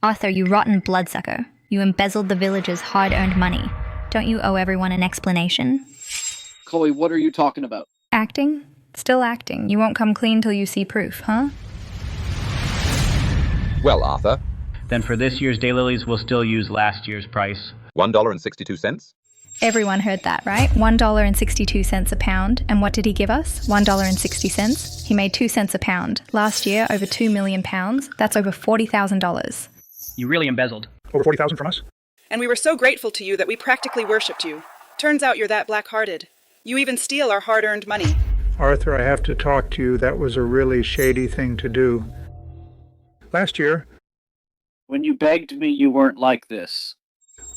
Arthur, you rotten bloodsucker. You embezzled the villagers' hard-earned money. Don't you owe everyone an explanation? Chloe, what are you talking about? Acting? Still acting. You won't come clean till you see proof, huh? Well, Arthur. Then for this year's Daylilies, we'll still use last year's price. $1.62? Everyone heard that, right? $1.62 a pound. And what did he give us? $1.60. He made 2 cents a pound. Last year, over 2 million pounds. That's over $40,000. You really embezzled. Over 40,000 from us? And we were so grateful to you that we practically worshipped you. Turns out you're that black-hearted. You even steal our hard-earned money. Arthur, I have to talk to you. That was a really shady thing to do. Last year... When you begged me, you weren't like this.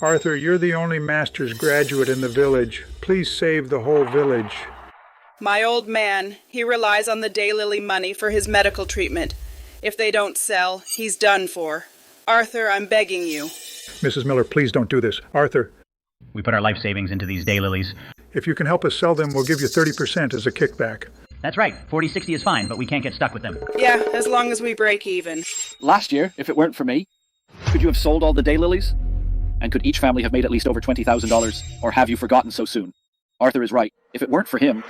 Arthur, you're the only master's graduate in the village. Please save the whole village. My old man, he relies on the Daylily money for his medical treatment. If they don't sell, he's done for. Arthur, I'm begging you. Mrs. Miller, please don't do this. Arthur. We put our life savings into these Daylilies. If you can help us sell them, we'll give you 30% as a kickback. That's right. 40-60 is fine, but we can't get stuck with them. Yeah, as long as we break even. Last year, if it weren't for me, could you have sold all the Daylilies? And could each family have made at least over $20,000? Or have you forgotten so soon? Arthur is right. If it weren't for him...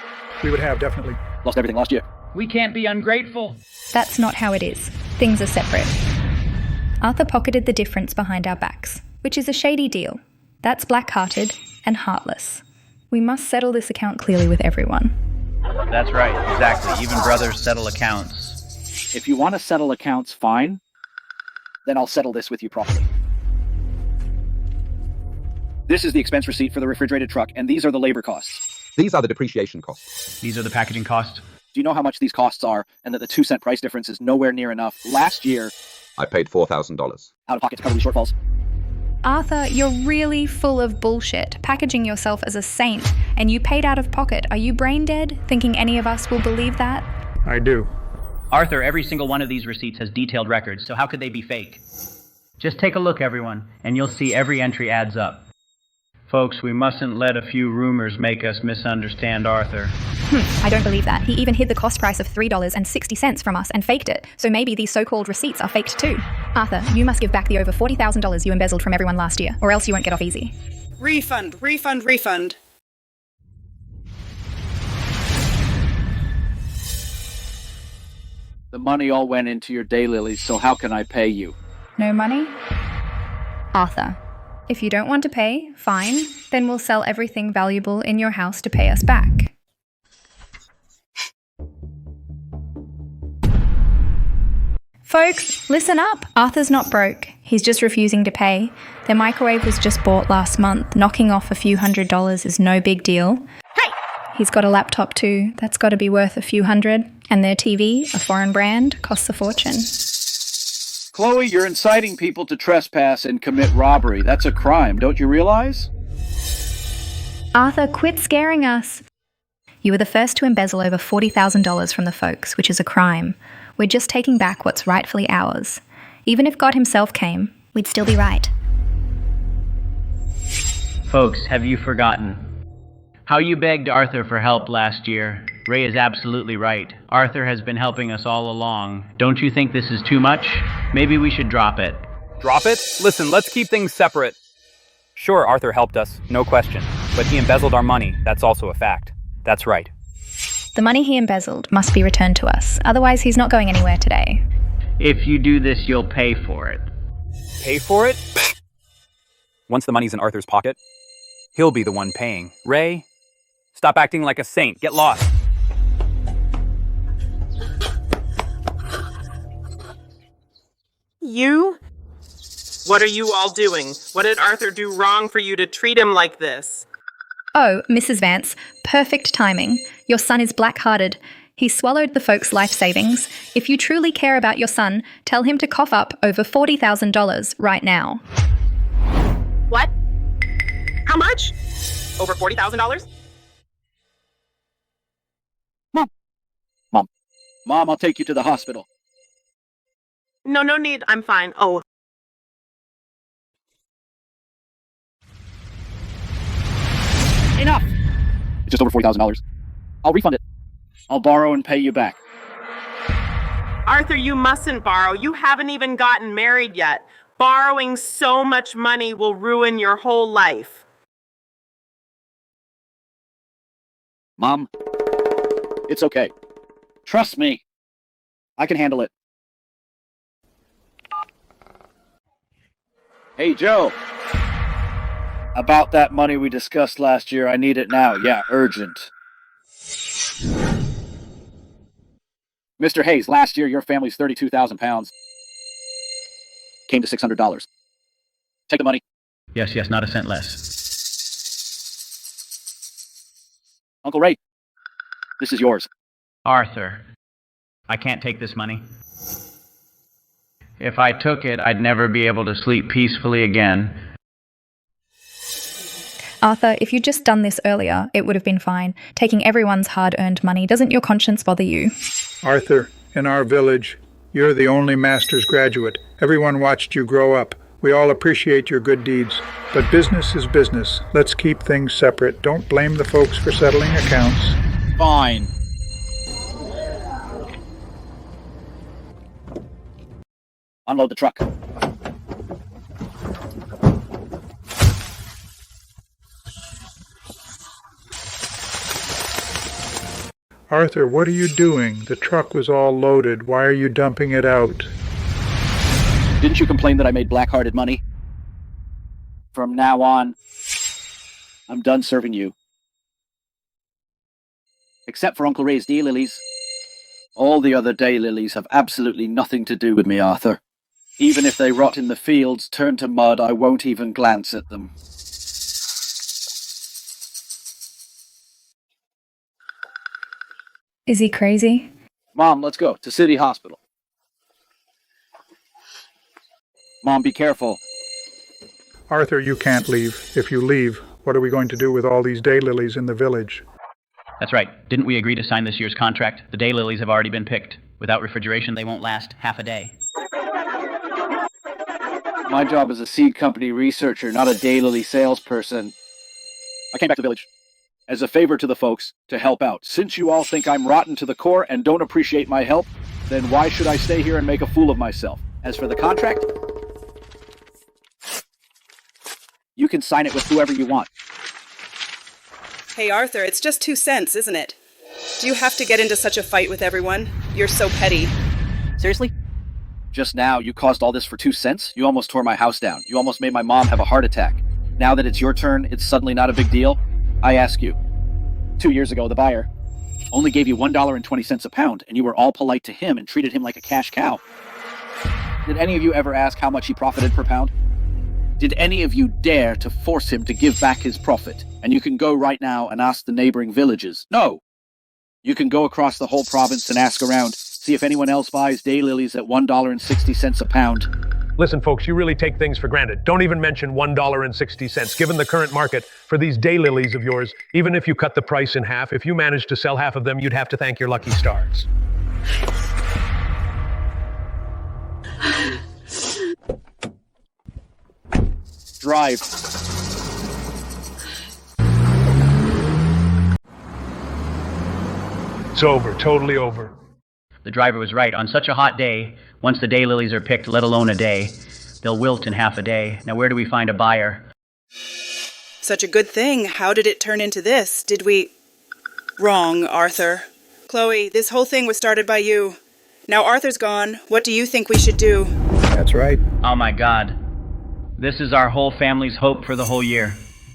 We would have, definitely. Lost everything last year. We can't be ungrateful. That's not how it is. Things are separate. Arthur pocketed the difference behind our backs, which is a shady deal. That's black-hearted and heartless. We must settle this account clearly with everyone. That's right, exactly. Even brothers settle accounts. If you want to settle accounts, fine. Then I'll settle this with you properly. This is the expense receipt for the refrigerated truck, and these are the labor costs. These are the depreciation costs. These are the packaging costs. Do you know how much these costs are, and that the 2-cent price difference is nowhere near enough? Last year... I paid $4,000. Out of pocket to cover these shortfalls. Arthur, you're really full of bullshit, packaging yourself as a saint, and you paid out of pocket. Are you brain dead, thinking any of us will believe that? I do. Arthur, every single one of these receipts has detailed records, so how could they be fake? Just take a look, everyone, and you'll see every entry adds up. Folks, we mustn't let a few rumors make us misunderstand Arthur. I don't believe that. He even hid the cost price of $3.60 from us and faked it. So maybe these so-called receipts are faked too. Arthur, you must give back the over $40,000 you embezzled from everyone last year, or else you won't get off easy. Refund, refund, refund. The money all went into your Daylilies, so how can I pay you? No money? Arthur, if you don't want to pay, fine. Then we'll sell everything valuable in your house to pay us back. Folks, listen up. Arthur's not broke. He's just refusing to pay. Their microwave was just bought last month. Knocking off a few $100s is no big deal. Hey! He's got a laptop too. That's got to be worth a few hundred. And their TV, a foreign brand, costs a fortune. Chloe, you're inciting people to trespass and commit robbery. That's a crime, don't you realize? Arthur, quit scaring us. You were the first to embezzle over $40,000 from the folks, which is a crime. We're just taking back what's rightfully ours. Even if God himself came, we'd still be right. Folks, have you forgotten how you begged Arthur for help last year? Ray is absolutely right. Arthur has been helping us all along. Don't you think this is too much? Maybe we should drop it. Drop it? Listen, let's keep things separate. Sure, Arthur helped us, no question. But he embezzled our money. That's also a fact. That's right. The money he embezzled must be returned to us. Otherwise, he's not going anywhere today. If you do this, you'll pay for it. Pay for it? Once the money's in Arthur's pocket, he'll be the one paying. Ray, stop acting like a saint. Get lost. You? What are you all doing? What did Arthur do wrong for you to treat him like this? Oh, Mrs. Vance, perfect timing. Your son is black-hearted. He swallowed the folks' life savings. If you truly care about your son, tell him to cough up over $40,000 right now. What? How much? Over $40,000? Mom, I'll take you to the hospital. No need. I'm fine. Oh. Enough! It's just over $40,000. I'll refund it. I'll borrow and pay you back. Arthur, you mustn't borrow. You haven't even gotten married yet. Borrowing so much money will ruin your whole life. Mom, it's okay. Trust me. I can handle it. Hey, Joe. About that money we discussed last year, I need it now. Yeah, urgent. Mr. Hayes, last year your family's 32,000 pounds came to $600. Take the money. Yes, not a cent less. Uncle Ray, this is yours. Arthur, I can't take this money. If I took it, I'd never be able to sleep peacefully again. Arthur, if you'd just done this earlier, it would have been fine. Taking everyone's hard-earned money, doesn't your conscience bother you? Arthur, in our village, you're the only master's graduate. Everyone watched you grow up. We all appreciate your good deeds. But business is business. Let's keep things separate. Don't blame the folks for settling accounts. Fine. Unload the truck. Arthur, what are you doing? The truck was all loaded. Why are you dumping it out? Didn't you complain that I made black-hearted money? From now on, I'm done serving you. Except for Uncle Ray's daylilies. All the other daylilies have absolutely nothing to do with me, Arthur. Even if they rot in the fields, turn to mud, I won't even glance at them. Is he crazy? Mom, let's go to City Hospital. Mom, be careful. Arthur, you can't leave. If you leave, what are we going to do with all these daylilies in the village? That's right. Didn't we agree to sign this year's contract? The daylilies have already been picked. Without refrigeration, they won't last half a day. My job is a seed company researcher, not a daylily salesperson. I came back to the village as a favor to the folks to help out. Since you all think I'm rotten to the core and don't appreciate my help, then why should I stay here and make a fool of myself? As for the contract, you can sign it with whoever you want. Hey, Arthur, it's just 2 cents, isn't it? Do you have to get into such a fight with everyone? You're so petty. Seriously? Just now, you caused all this for 2 cents? You almost tore my house down. You almost made my mom have a heart attack. Now that it's your turn, it's suddenly not a big deal? I ask you. 2 years ago, the buyer only gave you $1.20 a pound, and you were all polite to him and treated him like a cash cow. Did any of you ever ask how much he profited per pound? Did any of you dare to force him to give back his profit? And you can go right now and ask the neighboring villages. No! You can go across the whole province and ask around, see if anyone else buys daylilies at $1.60 a pound. Listen, folks, you really take things for granted. Don't even mention $1.60. Given the current market for these daylilies of yours, even if you cut the price in half, if you managed to sell half of them, you'd have to thank your lucky stars. Drive. It's over, totally over. The driver was right. On such a hot day, once the daylilies are picked, let alone a day, they'll wilt in half a day. Now where do we find a buyer? Such a good thing. How did it turn into this? Did we... Wrong, Arthur. Chloe, this whole thing was started by you. Now Arthur's gone. What do you think we should do? That's right. Oh my God. This is our whole family's hope for the whole year.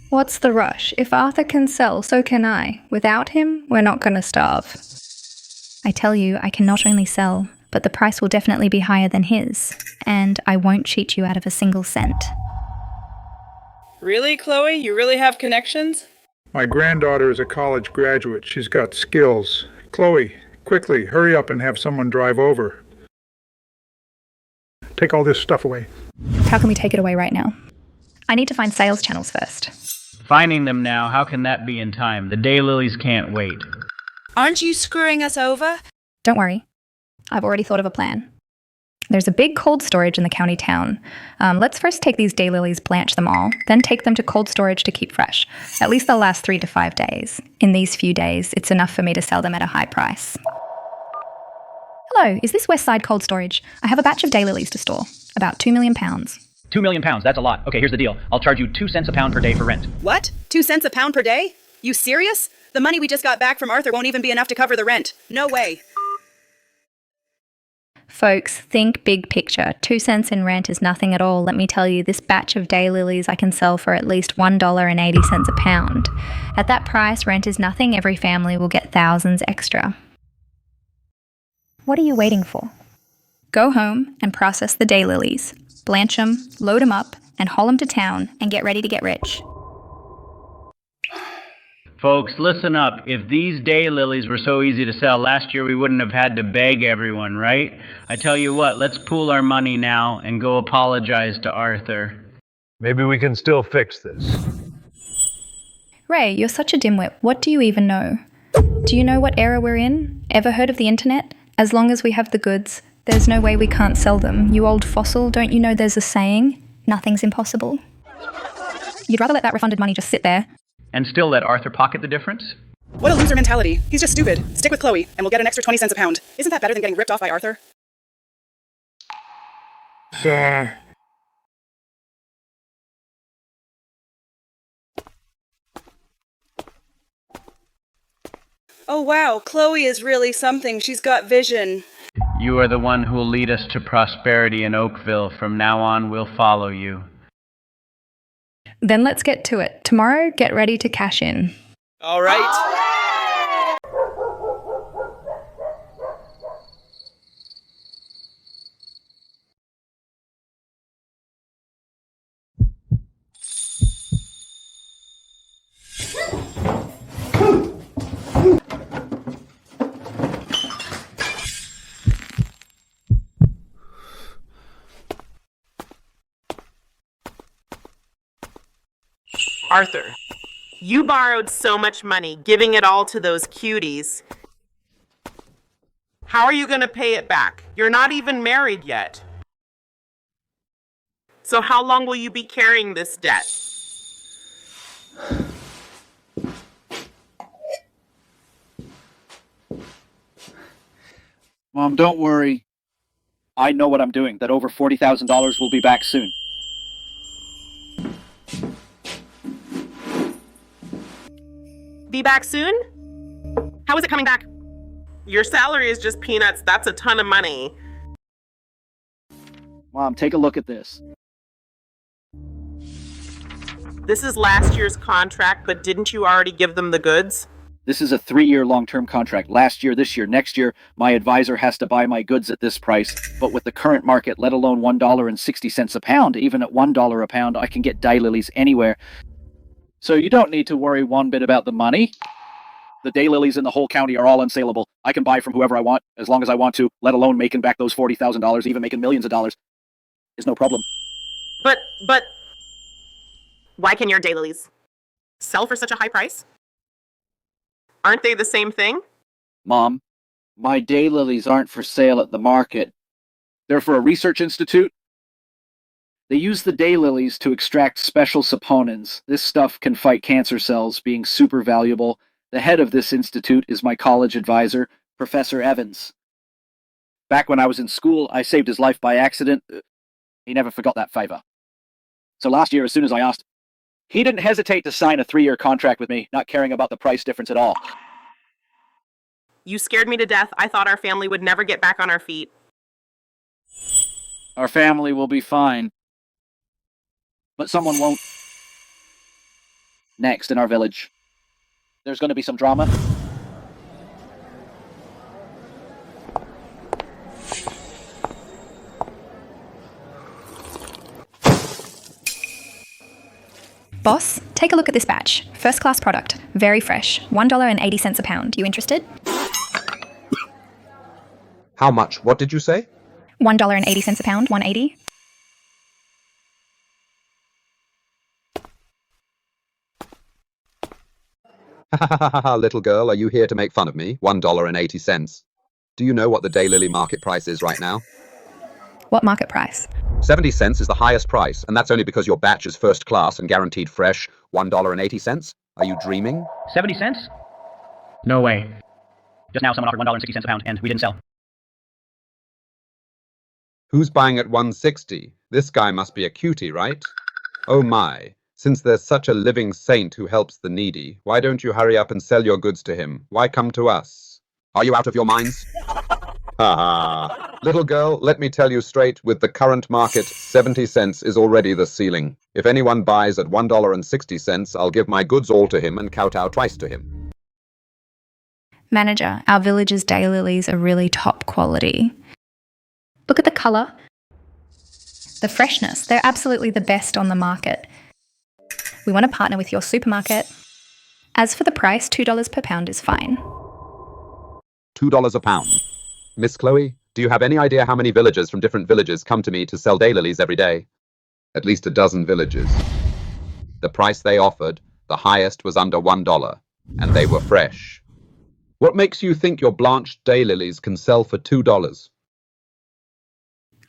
What's the rush? If Arthur can sell, so can I. Without him, we're not going to starve. I tell you, I can not only sell, but the price will definitely be higher than his, and I won't cheat you out of a single cent. Really, Chloe? You really have connections? My granddaughter is a college graduate. She's got skills. Chloe, quickly, hurry up and have someone drive over. Take all this stuff away. How can we take it away right now? I need to find sales channels first. Finding them now, how can that be in time? The daylilies can't wait. Aren't you screwing us over? Don't worry. I've already thought of a plan. There's a big cold storage in the county town. Let's first take these daylilies, blanch them all, then take them to cold storage to keep fresh. At least they'll last 3 to 5 days. In these few days, it's enough for me to sell them at a high price. Hello, is this Westside Cold Storage? I have a batch of daylilies to store. About 2 million pounds. £2 million, that's a lot. Okay, here's the deal. I'll charge you 2 cents a pound per day for rent. What? 2 cents a pound per day? You serious? The money we just got back from Arthur won't even be enough to cover the rent. No way. Folks, think big picture. 2 cents in rent is nothing at all. Let me tell you, this batch of daylilies I can sell for at least $1.80 a pound. At that price, rent is nothing. Every family will get thousands extra. What are you waiting for? Go home and process the daylilies. Blanch them, load them up, and haul them to town and get ready to get rich. Folks, listen up. If these daylilies were so easy to sell, last year we wouldn't have had to beg everyone, right? I tell you what, let's pool our money now and go apologize to Arthur. Maybe we can still fix this. Ray, you're such a dimwit. What do you even know? Do you know what era we're in? Ever heard of the internet? As long as we have the goods, there's no way we can't sell them. You old fossil, don't you know there's a saying? Nothing's impossible. You'd rather let that refunded money just sit there. And still let Arthur pocket the difference? What a loser mentality. He's just stupid. Stick with Chloe, and we'll get an extra 20 cents a pound. Isn't that better than getting ripped off by Arthur? Oh wow, Chloe is really something. She's got vision. You are the one who will lead us to prosperity in Oakville. From now on, we'll follow you. Then let's get to it. Tomorrow, get ready to cash in. All right. Arthur, you borrowed so much money, giving it all to those cuties. How are you going to pay it back? You're not even married yet. So how long will you be carrying this debt? Mom, don't worry. I know what I'm doing. That over $40,000 will be back soon. Be back soon? How is it coming back? Your salary is just peanuts. That's a ton of money. Mom, take a look at this. This is last year's contract, but didn't you already give them the goods? This is a 3-year long-term contract. Last year, this year, next year, my advisor has to buy my goods at this price. But with the current market, let alone $1.60 a pound, even at $1 a pound, I can get daylilies anywhere. So you don't need to worry one bit about the money. The daylilies in the whole county are all unsaleable. I can buy from whoever I want, as long as I want to, let alone making back those $40,000, even making millions of dollars. Is no problem. But, why can your daylilies sell for such a high price? Aren't they the same thing? Mom, my daylilies aren't for sale at the market. They're for a research institute. They use the daylilies to extract special saponins. This stuff can fight cancer cells, being super valuable. The head of this institute is my college advisor, Professor Evans. Back when I was in school, I saved his life by accident. He never forgot that favor. So last year, as soon as I asked, he didn't hesitate to sign a 3-year contract with me, not caring about the price difference at all. You scared me to death. I thought our family would never get back on our feet. Our family will be fine. But someone won't. Next in our village, there's going to be some drama. Boss, take a look at this batch. First class product. Very fresh. $1.80 a pound. You interested? How much? What did you say? $1.80 a pound. $1.80. Little girl, are you here to make fun of me? $1.80. Do you know what the daylily market price is right now? What market price? 70 cents is the highest price, and that's only because your batch is first class and guaranteed fresh. $1.80? Are you dreaming? 70 cents? No way. Just now someone offered $1.60 a pound, and we didn't sell. Who's buying at 160? This guy must be a cutie, right? Oh my. Since there's such a living saint who helps the needy, why don't you hurry up and sell your goods to him? Why come to us? Are you out of your minds? Ha ha. Little girl, let me tell you straight, with the current market, 70 cents is already the ceiling. If anyone buys at $1.60, I'll give my goods all to him and kowtow twice to him. Manager, our village's daylilies are really top quality. Look at the colour. The freshness, they're absolutely the best on the market. We want to partner with your supermarket. As for the price, $2 per pound is fine. $2 a pound. Miss Chloe, do you have any idea how many villagers from different villages come to me to sell daylilies every day? At least a dozen villages. The price they offered, the highest was under $1, and they were fresh. What makes you think your blanched daylilies can sell for $2?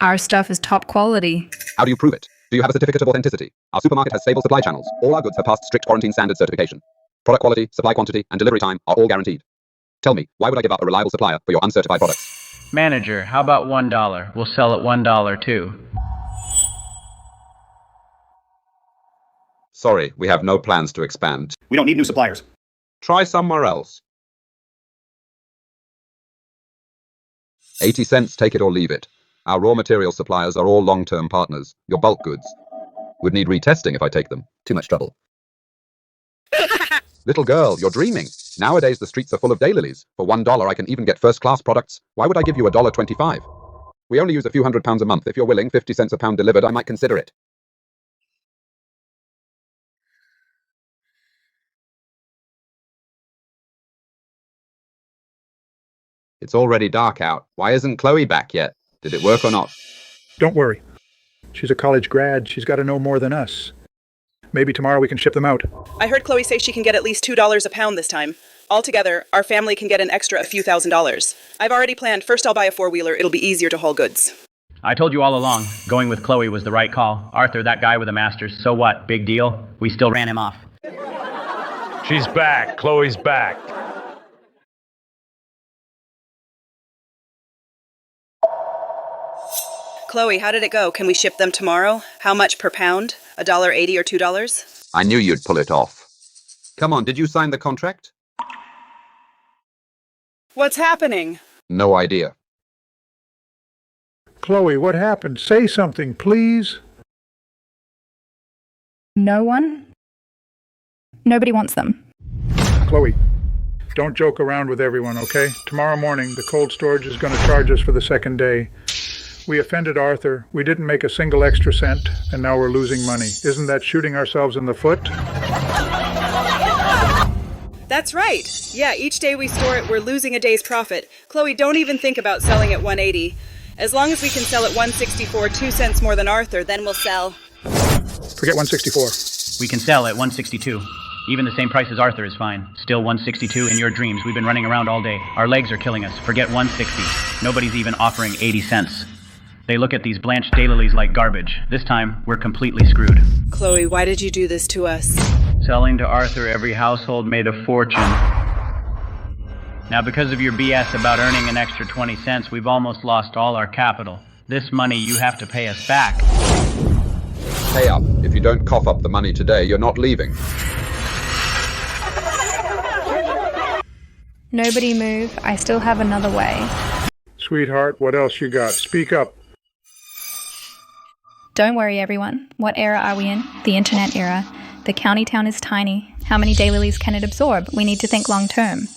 Our stuff is top quality. How do you prove it? Do you have a certificate of authenticity? Our supermarket has stable supply channels. All our goods have passed strict quarantine standard certification. Product quality, supply quantity, and delivery time are all guaranteed. Tell me, why would I give up a reliable supplier for your uncertified products? Manager, how about $1? We'll sell at $1 too. Sorry, we have no plans to expand. We don't need new suppliers. Try somewhere else. 80 cents, take it or leave it. Our raw material suppliers are all long-term partners. Your bulk goods would need retesting if I take them. Too much trouble. Little girl, you're dreaming. Nowadays the streets are full of daylilies. For $1 I can even get first-class products. Why would I give you $1.25? We only use a few £100 a month. If you're willing, 50 cents a pound delivered, I might consider it. It's already dark out. Why isn't Chloe back yet? Did it work or not? Don't worry. She's a college grad. She's got to know more than us. Maybe tomorrow we can ship them out. I heard Chloe say she can get at least $2 a pound this time. Altogether, our family can get an extra a few $1,000s. I've already planned. First I'll buy a four-wheeler. It'll be easier to haul goods. I told you all along, going with Chloe was the right call. Arthur, that guy with a master's, so what? Big deal? We still ran him off. She's back. Chloe's back. Chloe, how did it go? Can we ship them tomorrow? How much per pound? $1.80 or $2? I knew you'd pull it off. Come on, did you sign the contract? What's happening? No idea. Chloe, what happened? Say something, please. No one? Nobody wants them. Chloe, don't joke around with everyone, okay? Tomorrow morning, the cold storage is going to charge us for the second day. We offended Arthur, we didn't make a single extra cent, and now we're losing money. Isn't that shooting ourselves in the foot? That's right. Yeah, each day we store it, we're losing a day's profit. Chloe, don't even think about selling at $1.80. As long as we can sell at $1.64, 2 cents more than Arthur, then we'll sell. Forget $1.64. We can sell at $1.62. Even the same price as Arthur is fine. Still $1.62 in your dreams. We've been running around all day. Our legs are killing us. Forget $1.60. Nobody's even offering 80 cents. They look at these blanched daylilies like garbage. This time, we're completely screwed. Chloe, why did you do this to us? Selling to Arthur, every household made a fortune. Now, because of your BS about earning an extra 20 cents, we've almost lost all our capital. This money you have to pay us back. Pay up. If you don't cough up the money today, you're not leaving. Nobody move. I still have another way. Sweetheart, what else you got? Speak up. Don't worry, everyone. What era are we in? The internet era. The county town is tiny. How many daylilies can it absorb? We need to think long term.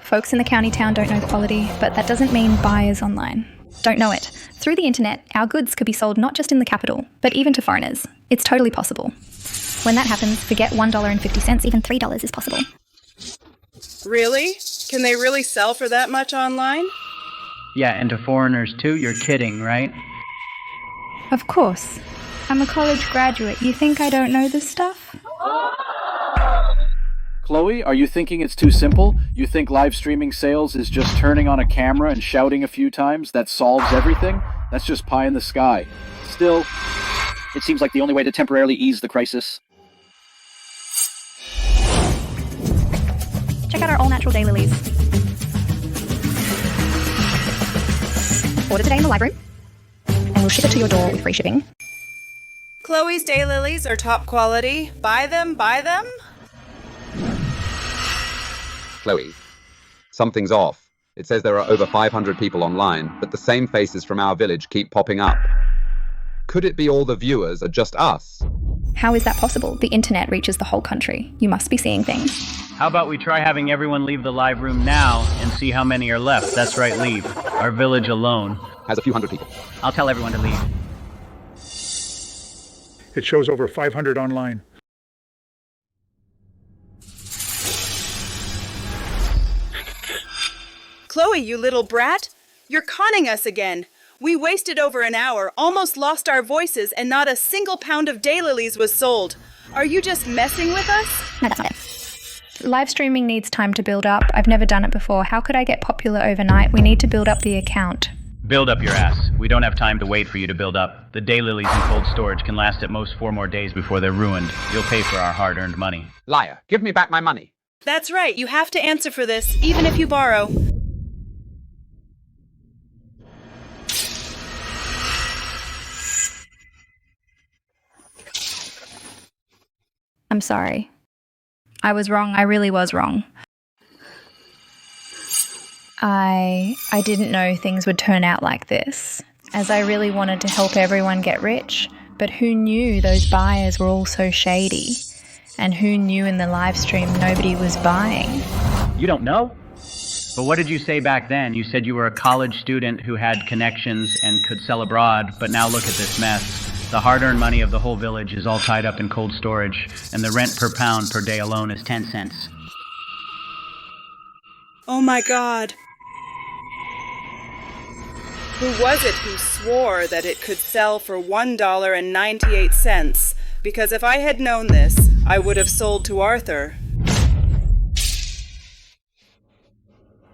Folks in the county town don't know quality, but that doesn't mean buyers online don't know it. Through the internet, our goods could be sold not just in the capital, but even to foreigners. It's totally possible. When that happens, forget $1.50, even $3 is possible. Really? Can they really sell for that much online? Yeah, and to foreigners too? You're kidding, right? Of course. I'm a college graduate. You think I don't know this stuff? Chloe, are you thinking it's too simple? You think live streaming sales is just turning on a camera and shouting a few times? That solves everything? That's just pie in the sky. Still, it seems like the only way to temporarily ease the crisis. Check out our all-natural daylilies. Order today in the library. And will ship it to your door with free shipping. Chloe's daylilies are top quality. Buy them, buy them? Chloe, something's off. It says there are over 500 people online, but the same faces from our village keep popping up. Could it be all the viewers are just us? How is that possible? The internet reaches the whole country. You must be seeing things. How about we try having everyone leave the live room now and see how many are left? That's right, leave. Our village alone has a few hundred people. I'll tell everyone to leave. It shows over 500 online. Chloe, you little brat! You're conning us again. We wasted over an hour, almost lost our voices, and not a single pound of daylilies was sold. Are you just messing with us? No, that's not it. Live streaming needs time to build up. I've never done it before. How could I get popular overnight? We need to build up the account. Build up your ass. We don't have time to wait for you to build up. The daylilies in cold storage can last at most 4 more days before they're ruined. You'll pay for our hard-earned money. Liar, give me back my money. That's right, you have to answer for this, even if you borrow. I'm sorry. I was wrong. I really was wrong. I didn't know things would turn out like this, as I really wanted to help everyone get rich, but who knew those buyers were all so shady? And who knew in the live stream nobody was buying? You don't know? But what did you say back then? You said you were a college student who had connections and could sell abroad, but now look at this mess. The hard-earned money of the whole village is all tied up in cold storage, and the rent per pound per day alone is 10 cents. Oh my God. Who was it who swore that it could sell for $1.98? Because if I had known this, I would have sold to Arthur.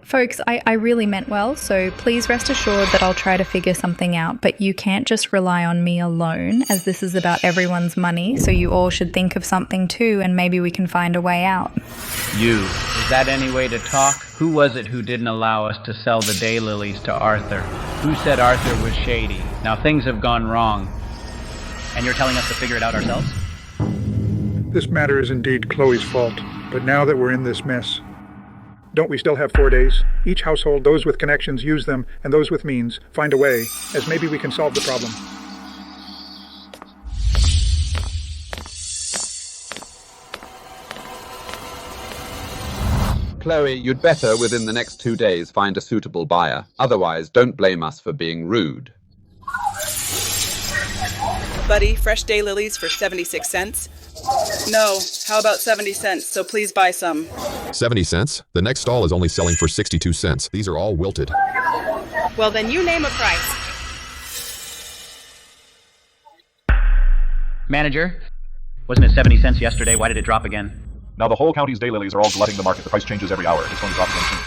Folks, I really meant well, so please rest assured that I'll try to figure something out, but you can't just rely on me alone, as this is about everyone's money, so you all should think of something too, and maybe we can find a way out. You. Is that any way to talk? Who was it who didn't allow us to sell the daylilies to Arthur? Who said Arthur was shady? Now things have gone wrong. And you're telling us to figure it out ourselves? This matter is indeed Chloe's fault, but now that we're in this mess, don't we still have 4 days? Each household, those with connections, use them, and those with means, find a way, as maybe we can solve the problem. Chloe, you'd better, within the next 2 days, find a suitable buyer. Otherwise, don't blame us for being rude. Buddy, fresh daylilies for 76 cents? No, how about 70 cents, so please buy some. 70 cents? The next stall is only selling for 62 cents. These are all wilted. Well, then you name a price. Manager, wasn't it 70 cents yesterday? Why did it drop again? Now the whole county's daylilies are all glutting the market. The price changes every hour. It's going to drop again soon.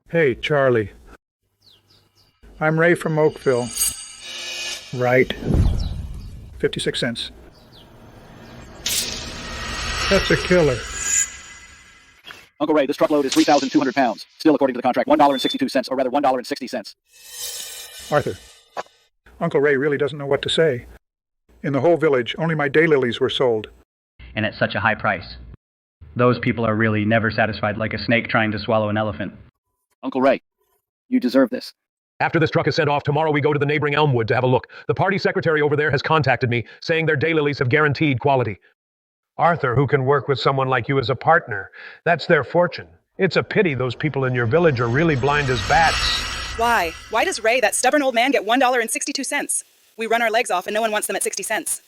Hey, Charlie. I'm Ray from Oakville. Right. 56 cents. That's a killer. Uncle Ray, this truckload is 3,200 pounds. Still, according to the contract, $1.62, or rather $1.60. Arthur, Uncle Ray really doesn't know what to say. In the whole village, only my daylilies were sold. And at such a high price. Those people are really never satisfied, like a snake trying to swallow an elephant. Uncle Ray, you deserve this. After this truck is sent off, tomorrow we go to the neighboring Elmwood to have a look. The party secretary over there has contacted me, saying their daylilies have guaranteed quality. Arthur, who can work with someone like you as a partner, that's their fortune. It's a pity those people in your village are really blind as bats. Why? Why does Ray, that stubborn old man, get $1.62? We run our legs off and no one wants them at 60 cents.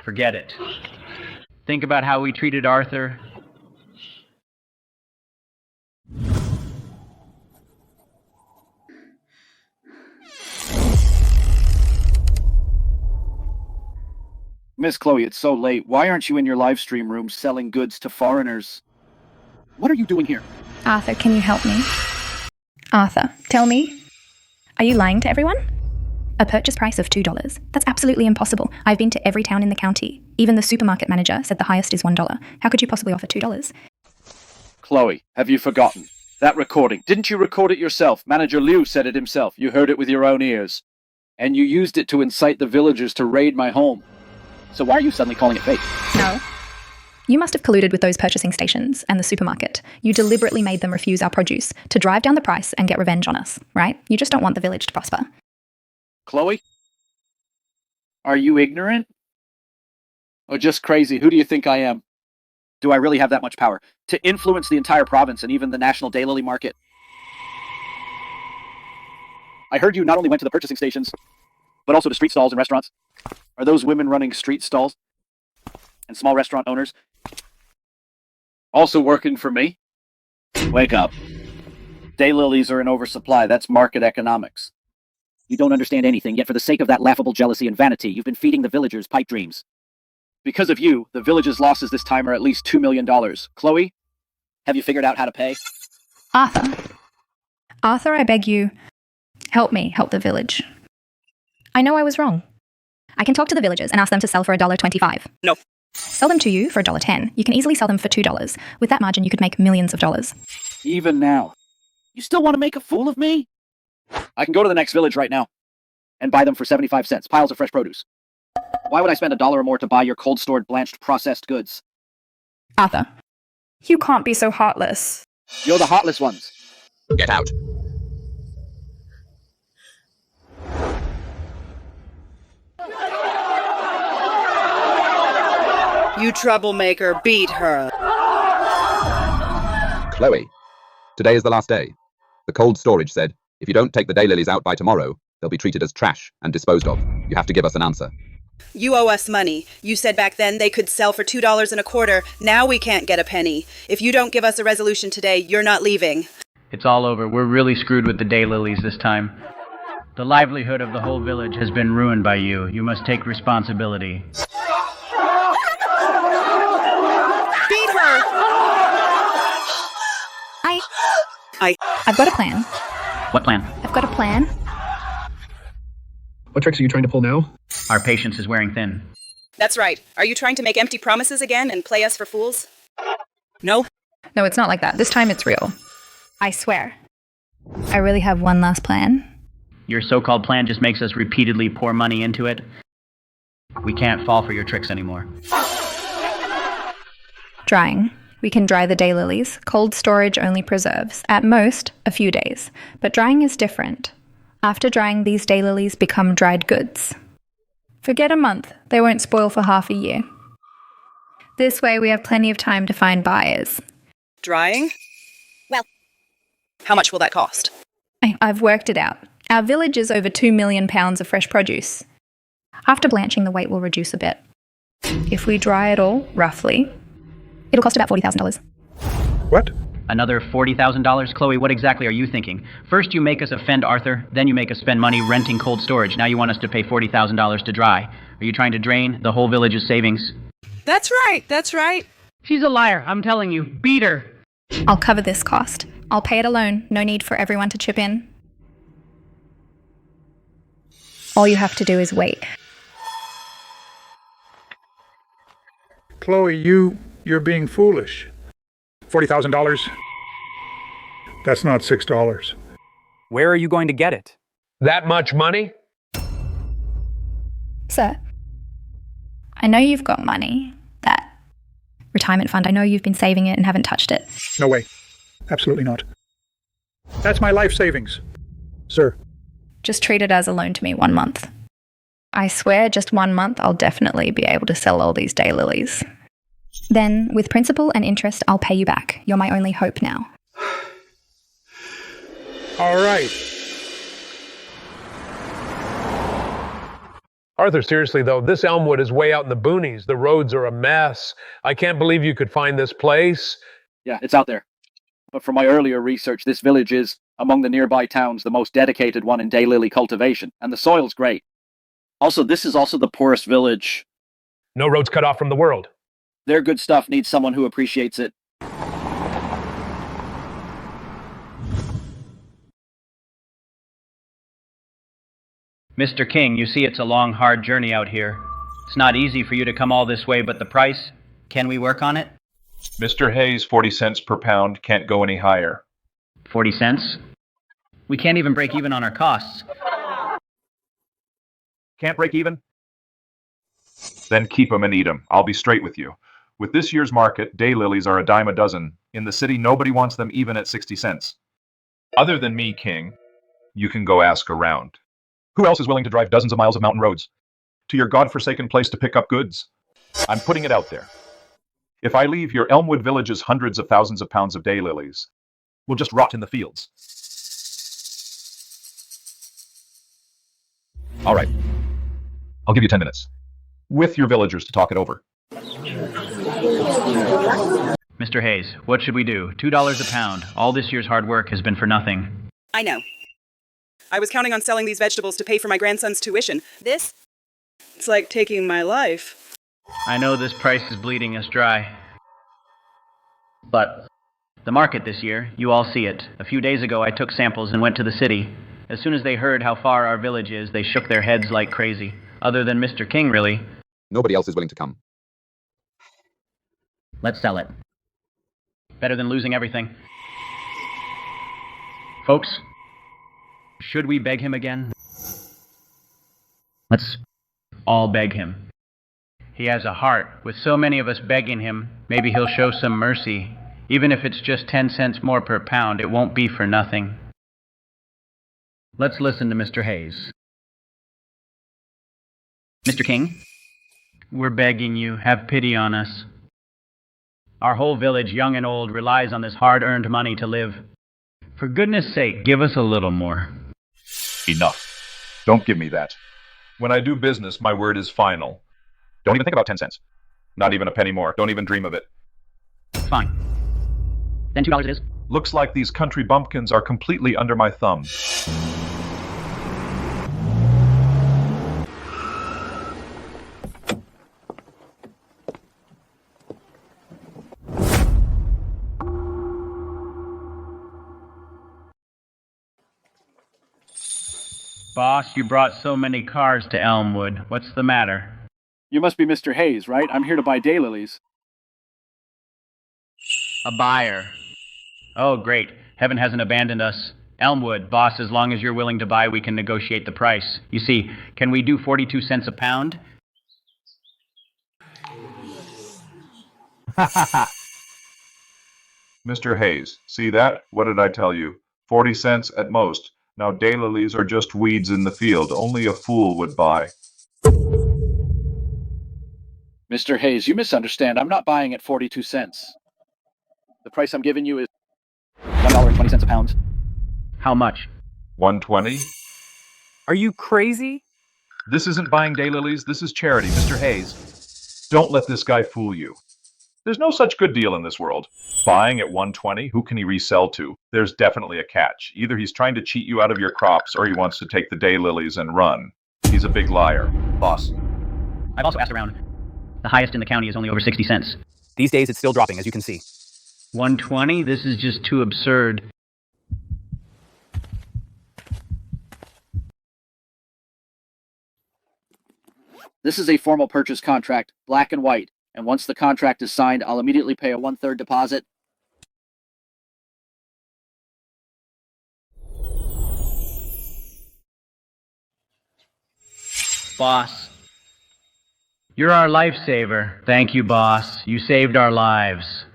Forget it. Think about how we treated Arthur. Miss Chloe, it's so late. Why aren't you in your live stream room selling goods to foreigners? What are you doing here? Arthur, can you help me? Arthur, tell me. Are you lying to everyone? A purchase price of $2. That's absolutely impossible. I've been to every town in the county. Even the supermarket manager said the highest is $1. How could you possibly offer $2? Chloe, have you forgotten? That recording. Didn't you record it yourself? Manager Liu said it himself. You heard it with your own ears. And you used it to incite the villagers to raid my home. So why are you suddenly calling it fake? No. You must have colluded with those purchasing stations and the supermarket. You deliberately made them refuse our produce to drive down the price and get revenge on us, right? You just don't want the village to prosper. Chloe? Are you ignorant? Or just crazy? Who do you think I am? Do I really have that much power to influence the entire province and even the national Daylily market? I heard you not only went to the purchasing stations, but also to street stalls and restaurants. Are those women running street stalls and small restaurant owners also working for me? Wake up. Daylilies are in oversupply. That's market economics. You don't understand anything, yet for the sake of that laughable jealousy and vanity, you've been feeding the villagers pipe dreams. Because of you, the village's losses this time are at least $2 million. Chloe, have you figured out how to pay? Arthur, I beg you, help me help the village. I know I was wrong. I can talk to the villagers and ask them to sell for $1.25. No. Sell them to you for $1.10. You can easily sell them for $2. With that margin, you could make millions of dollars. Even now. You still want to make a fool of me? I can go to the next village right now and buy them for 75 cents, piles of fresh produce. Why would I spend $1 or more to buy your cold-stored, blanched, processed goods? Arthur, you can't be so heartless. You're the heartless ones. Get out. You troublemaker, beat her. Chloe, today is the last day. The cold storage said, if you don't take the daylilies out by tomorrow, they'll be treated as trash and disposed of. You have to give us an answer. You owe us money. You said back then they could sell for $2.25. Now we can't get a penny. If you don't give us a resolution today, you're not leaving. It's all over. We're really screwed with the daylilies this time. The livelihood of the whole village has been ruined by you. You must take responsibility. Beat her! I've got a plan. What plan? I've got a plan. What tricks are you trying to pull now? Our patience is wearing thin. That's right. Are you trying to make empty promises again and play us for fools? No? No, it's not like that. This time it's real. I swear. I really have one last plan. Your so-called plan just makes us repeatedly pour money into it. We can't fall for your tricks anymore. Drying. We can dry the daylilies. Cold storage only preserves, at most, a few days. But drying is different. After drying, these daylilies become dried goods. Forget a month. They won't spoil for half a year. This way, we have plenty of time to find buyers. Drying? Well, how much will that cost? I've worked it out. Our village is over 2 million pounds of fresh produce. After blanching, the weight will reduce a bit. If we dry it all, roughly, it'll cost about $40,000. What? Another $40,000? Chloe, what exactly are you thinking? First you make us offend Arthur, then you make us spend money renting cold storage. Now you want us to pay $40,000 to dry. Are you trying to drain the whole village's savings? That's right. She's a liar, I'm telling you. Beat her. I'll cover this cost. I'll pay it alone. No need for everyone to chip in. All you have to do is wait. Chloe, you're being foolish. $40,000? That's not $6. Where are you going to get it? That much money? Sir, I know you've got money. That retirement fund, I know you've been saving it and haven't touched it. No way. Absolutely not. That's my life savings. Sir. Just treat it as a loan to me 1 month. I swear just 1 month I'll definitely be able to sell all these daylilies. Then, with principal and interest, I'll pay you back. You're my only hope now. All right. Arthur, seriously though, this Elmwood is way out in the boonies. The roads are a mess. I can't believe you could find this place. Yeah, it's out there. But from my earlier research, this village is, among the nearby towns, the most dedicated one in daylily cultivation, and the soil's great. Also, this is also the poorest village. No roads cut off from the world. Their good stuff needs someone who appreciates it. Mr. King, you see it's a long, hard journey out here. It's not easy for you to come all this way, but the price, can we work on it? Mr. Hayes, 40 cents per pound, can't go any higher. 40 cents? We can't even break even on our costs. Can't break even? Then keep 'em and eat 'em. I'll be straight with you. With this year's market, daylilies are a dime a dozen. In the city, nobody wants them even at 60 cents. Other than me, King, you can go ask around. Who else is willing to drive dozens of miles of mountain roads to your godforsaken place to pick up goods? I'm putting it out there. If I leave your Elmwood Village's hundreds of thousands of pounds of daylilies, will just rot in the fields. All right. I'll give you 10 minutes with your villagers to talk it over. Mr. Hayes, what should we do? $2 a pound. All this year's hard work has been for nothing. I know. I was counting on selling these vegetables to pay for my grandson's tuition. It's like taking my life. I know this price is bleeding us dry. But the market this year, you all see it. A few days ago, I took samples and went to the city. As soon as they heard how far our village is, they shook their heads like crazy. Other than Mr. King, really. Nobody else is willing to come. Let's sell it. Better than losing everything. Folks, should we beg him again? Let's all beg him. He has a heart. With so many of us begging him, maybe he'll show some mercy. Even if it's just 10 cents more per pound, it won't be for nothing. Let's listen to Mr. Hayes. Mr. King, we're begging you, have pity on us. Our whole village, young and old, relies on this hard-earned money to live. For goodness sake, give us a little more. Enough. Don't give me that. When I do business, my word is final. Don't even think about 10 cents. Not even a penny more. Don't even dream of it. Fine. Then $2 it is. Looks like these country bumpkins are completely under my thumb. Boss, you brought so many cars to Elmwood. What's the matter? You must be Mr. Hayes, right? I'm here to buy daylilies. A buyer. Oh, great. Heaven hasn't abandoned us. Elmwood, boss, as long as you're willing to buy, we can negotiate the price. You see, can we do 42 cents a pound? Mr. Hayes, see that? What did I tell you? 40 cents at most. Now daylilies are just weeds in the field. Only a fool would buy. Mr. Hayes, you misunderstand. I'm not buying at 42 cents. The price I'm giving you is $1.20 a pound. How much? 120? Are you crazy? This isn't buying daylilies. This is charity, Mr. Hayes. Don't let this guy fool you. There's no such good deal in this world. Buying at 120, who can he resell to? There's definitely a catch. Either he's trying to cheat you out of your crops, or he wants to take the daylilies and run. He's a big liar. Boss, I've also asked around. The highest in the county is only over 60 cents. These days it's still dropping, as you can see. 120? This is just too absurd. This is a formal purchase contract, black and white. And once the contract is signed, I'll immediately pay a 1/3 deposit. Boss, you're our lifesaver. Thank you, boss. You saved our lives.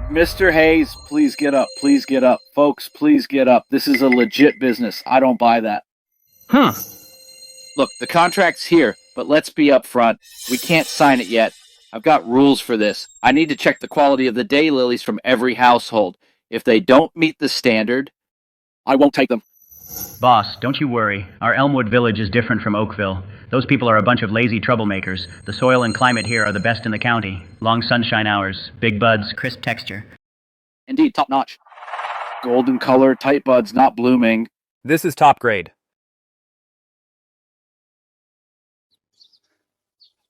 Mr. Hayes, please get up. Please get up. Folks, please get up. This is a legit business. I don't buy that. Huh. Look, the contract's here, but let's be upfront. We can't sign it yet. I've got rules for this. I need to check the quality of the daylilies from every household. If they don't meet the standard, I won't take them. Boss, don't you worry. Our Elmwood village is different from Oakville. Those people are a bunch of lazy troublemakers. The soil and climate here are the best in the county. Long sunshine hours, big buds, crisp texture. Indeed, top-notch. Golden color, tight buds, not blooming. This is top grade.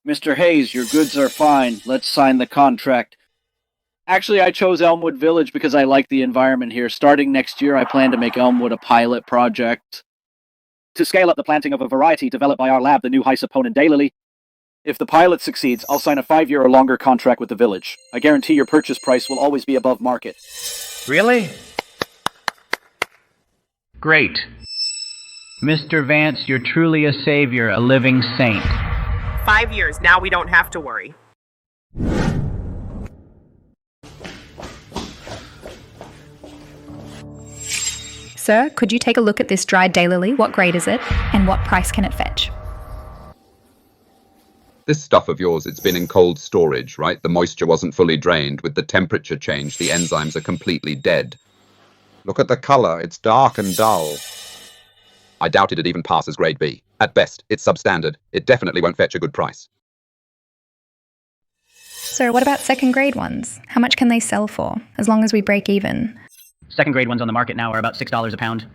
Mr. Hayes, your goods are fine. Let's sign the contract. Actually, I chose Elmwood Village because I like the environment here. Starting next year, I plan to make Elmwood a pilot project. To scale up the planting of a variety developed by our lab, the new Hysopone and Daylily. If the pilot succeeds, I'll sign a 5-year or longer contract with the village. I guarantee your purchase price will always be above market. Really? Great. Mr. Vance, you're truly a savior, a living saint. 5 years, now we don't have to worry. Sir, could you take a look at this dried daylily? What grade is it? And what price can it fetch? This stuff of yours, it's been in cold storage, right? The moisture wasn't fully drained. With the temperature change, the enzymes are completely dead. Look at the color. It's dark and dull. I doubt it'd even pass as grade B. At best, it's substandard. It definitely won't fetch a good price. Sir, what about second grade ones? How much can they sell for? As long as we break even. Second grade ones on the market now are about $6 a pound.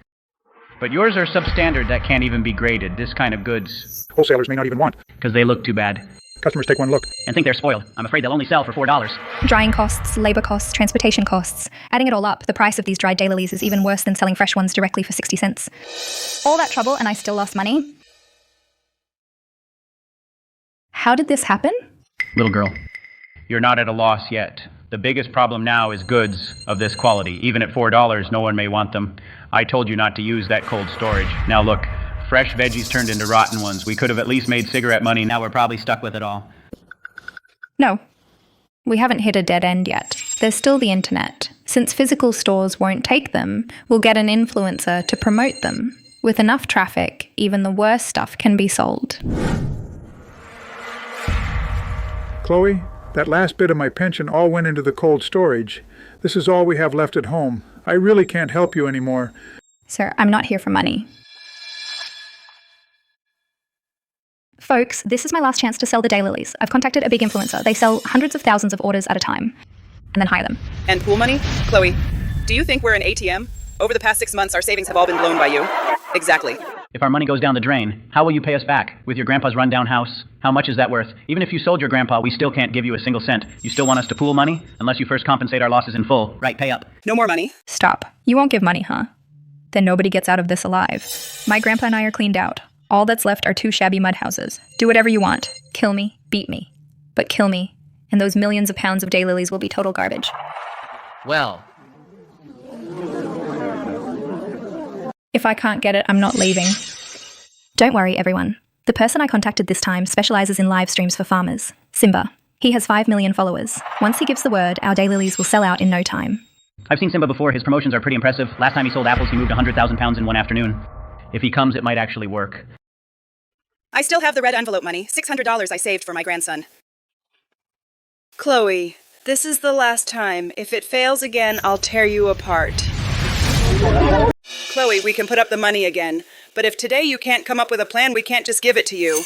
But yours are substandard that can't even be graded, this kind of goods. Wholesalers may not even want. Because they look too bad. Customers take one look. And think they're spoiled. I'm afraid they'll only sell for $4. Drying costs, labor costs, transportation costs. Adding it all up, the price of these dried daylilies is even worse than selling fresh ones directly for 60 cents. All that trouble and I still lost money? How did this happen? Little girl, you're not at a loss yet. The biggest problem now is goods of this quality. Even at $4, no one may want them. I told you not to use that cold storage. Now look, fresh veggies turned into rotten ones. We could have at least made cigarette money. Now we're probably stuck with it all. No. We haven't hit a dead end yet. There's still the internet. Since physical stores won't take them, we'll get an influencer to promote them. With enough traffic, even the worst stuff can be sold. Chloe, that last bit of my pension all went into the cold storage. This is all we have left at home. I really can't help you anymore. Sir, I'm not here for money. Folks, this is my last chance to sell the daylilies. I've contacted a big influencer. They sell hundreds of thousands of orders at a time, and then hire them. And pool money? Chloe, do you think we're an ATM? Over the past 6 months, our savings have all been blown by you. Exactly. If our money goes down the drain, how will you pay us back? With your grandpa's rundown house? How much is that worth? Even if you sold your grandpa, we still can't give you a single cent. You still want us to pool money? Unless you first compensate our losses in full. Right, pay up. No more money. Stop. You won't give money, huh? Then nobody gets out of this alive. My grandpa and I are cleaned out. All that's left are 2 shabby mud houses. Do whatever you want. Kill me, beat me. But kill me, and those millions of pounds of daylilies will be total garbage. Well, if I can't get it, I'm not leaving. Don't worry, everyone. The person I contacted this time specializes in live streams for farmers. Simba. He has 5 million followers. Once he gives the word, our daylilies will sell out in no time. I've seen Simba before. His promotions are pretty impressive. Last time he sold apples, he moved 100,000 pounds in one afternoon. If he comes, it might actually work. I still have the red envelope money, $600 I saved for my grandson. Chloe, this is the last time. If it fails again, I'll tear you apart. Chloe, we can put up the money again. But if today you can't come up with a plan, we can't just give it to you.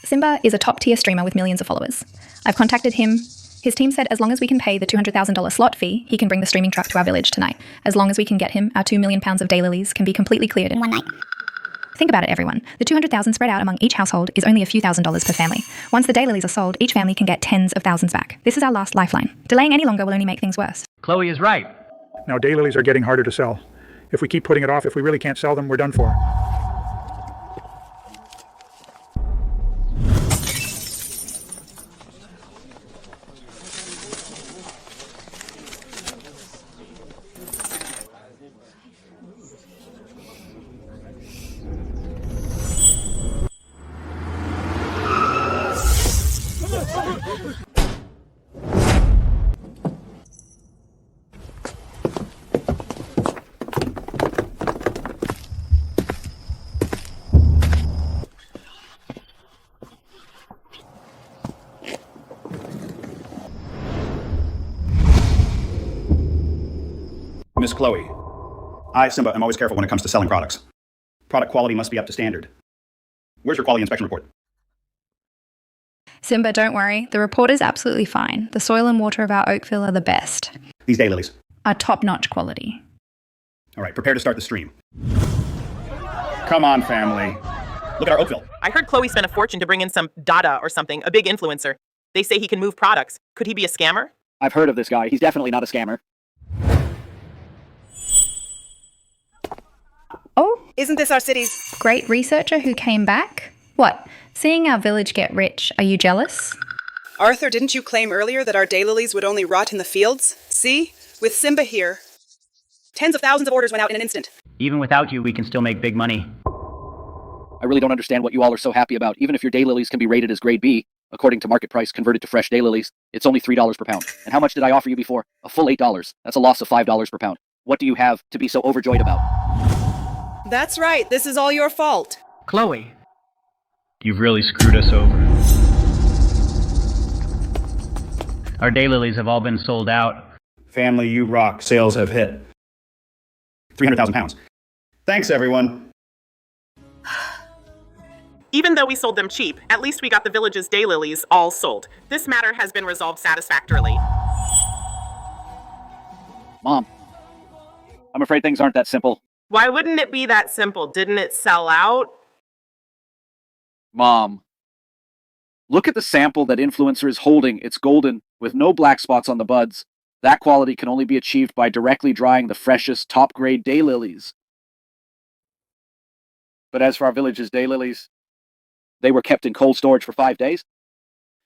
Simba is a top-tier streamer with millions of followers. I've contacted him. His team said as long as we can pay the $200,000 slot fee, he can bring the streaming truck to our village tonight. As long as we can get him, our 2 million pounds of daylilies can be completely cleared in one night. Think about it, everyone. The $200,000 spread out among each household is only a few $1,000s per family. Once the daylilies are sold, each family can get tens of thousands back. This is our last lifeline. Delaying any longer will only make things worse. Chloe is right. Now, daylilies are getting harder to sell. If we keep putting it off, if we really can't sell them, we're done for. Miss Chloe, I, Simba, am always careful when it comes to selling products. Product quality must be up to standard. Where's your quality inspection report? Simba, don't worry. The report is absolutely fine. The soil and water of our Oakville are the best. These daylilies are top-notch quality. All right, prepare to start the stream. Come on, family. Look at our Oakville. I heard Chloe spent a fortune to bring in some Dada or something, a big influencer. They say he can move products. Could he be a scammer? I've heard of this guy. He's definitely not a scammer. Oh, isn't this our city's great researcher who came back? What? Seeing our village get rich, are you jealous? Arthur, didn't you claim earlier that our daylilies would only rot in the fields? See? With Simba here, tens of thousands of orders went out in an instant. Even without you, we can still make big money. I really don't understand what you all are so happy about. Even if your daylilies can be rated as grade B, according to market price converted to fresh daylilies, it's only $3 per pound. And how much did I offer you before? A full $8. That's a loss of $5 per pound. What do you have to be so overjoyed about? That's right, this is all your fault. Chloe, you've really screwed us over. Our daylilies have all been sold out. Family, you rock. Sales have hit 300,000 pounds. Thanks, everyone. Even though we sold them cheap, at least we got the village's daylilies all sold. This matter has been resolved satisfactorily. Mom, I'm afraid things aren't that simple. Why wouldn't it be that simple? Didn't it sell out? Mom, look at the sample that Influencer is holding. It's golden, with no black spots on the buds. That quality can only be achieved by directly drying the freshest, top-grade daylilies. But as for our village's daylilies, they were kept in cold storage for 5 days.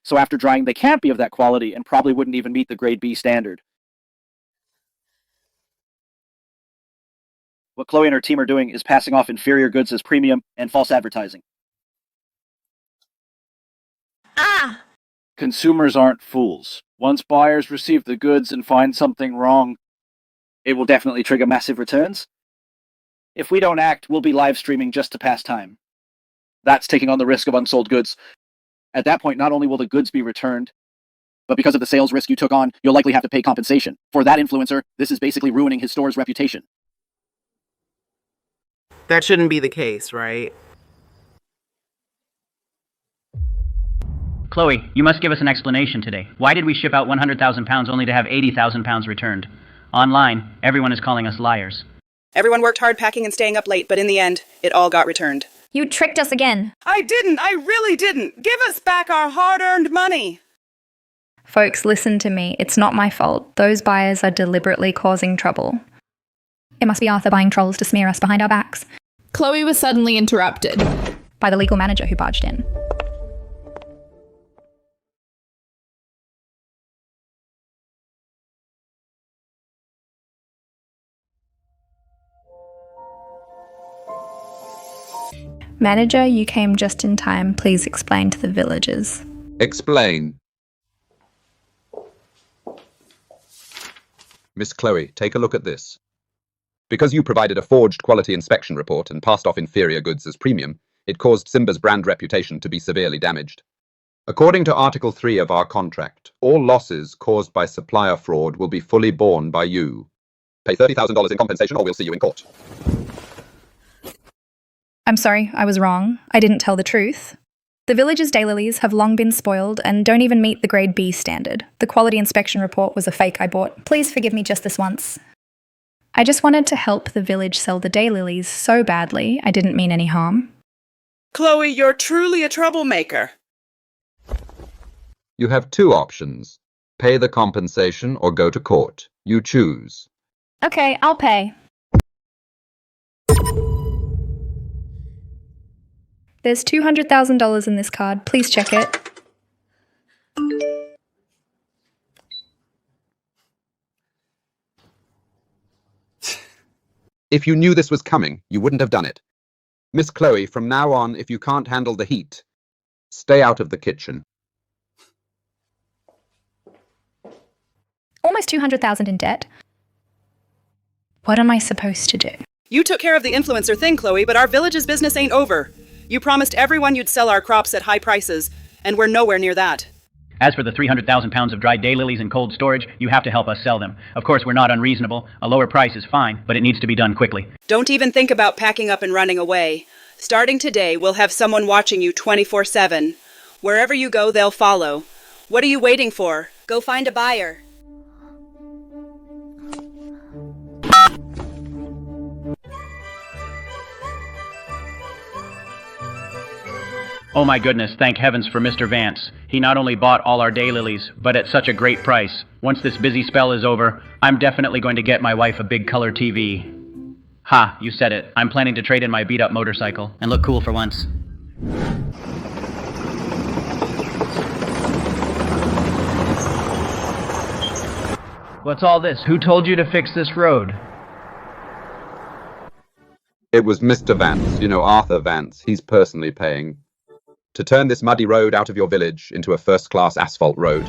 So after drying, they can't be of that quality and probably wouldn't even meet the grade B standard. What Chloe and her team are doing is passing off inferior goods as premium and false advertising. Ah! Consumers aren't fools. Once buyers receive the goods and find something wrong, it will definitely trigger massive returns. If we don't act, we'll be live streaming just to pass time. That's taking on the risk of unsold goods. At that point, not only will the goods be returned, but because of the sales risk you took on, you'll likely have to pay compensation. For that influencer, this is basically ruining his store's reputation. That shouldn't be the case, right? Chloe, you must give us an explanation today. Why did we ship out 100,000 pounds only to have 80,000 pounds returned? Online, everyone is calling us liars. Everyone worked hard packing and staying up late, but in the end, it all got returned. You tricked us again. I didn't! I really didn't! Give us back our hard-earned money! Folks, listen to me. It's not my fault. Those buyers are deliberately causing trouble. It must be Arthur buying trolls to smear us behind our backs. Chloe was suddenly interrupted by the legal manager who barged in. Manager, you came just in time. Please explain to the villagers. Explain. Miss Chloe, take a look at this. Because you provided a forged quality inspection report and passed off inferior goods as premium, it caused Simba's brand reputation to be severely damaged. According to Article 3 of our contract, all losses caused by supplier fraud will be fully borne by you. Pay $30,000 in compensation or we'll see you in court. I'm sorry, I was wrong. I didn't tell the truth. The village's daylilies have long been spoiled and don't even meet the grade B standard. The quality inspection report was a fake I bought. Please forgive me just this once. I just wanted to help the village sell the daylilies so badly. I didn't mean any harm. Chloe, you're truly a troublemaker. You have two options. Pay the compensation or go to court. You choose. Okay, I'll pay. There's $200,000 in this card. Please check it. If you knew this was coming, you wouldn't have done it. Miss Chloe, from now on, if you can't handle the heat, stay out of the kitchen. Almost $200,000 in debt. What am I supposed to do? You took care of the influencer thing, Chloe, but our village's business ain't over. You promised everyone you'd sell our crops at high prices, and we're nowhere near that. As for the 300,000 pounds of dried daylilies in cold storage, you have to help us sell them. Of course, we're not unreasonable. A lower price is fine, but it needs to be done quickly. Don't even think about packing up and running away. Starting today, we'll have someone watching you 24/7. Wherever you go, they'll follow. What are you waiting for? Go find a buyer. Oh my goodness, thank heavens for Mr. Vance. He not only bought all our daylilies, but at such a great price. Once this busy spell is over, I'm definitely going to get my wife a big color TV. Ha, you said it. I'm planning to trade in my beat-up motorcycle and look cool for once. What's all this? Who told you to fix this road? It was Mr. Vance, you know, Arthur Vance. He's personally paying. To turn this muddy road out of your village into a first-class asphalt road.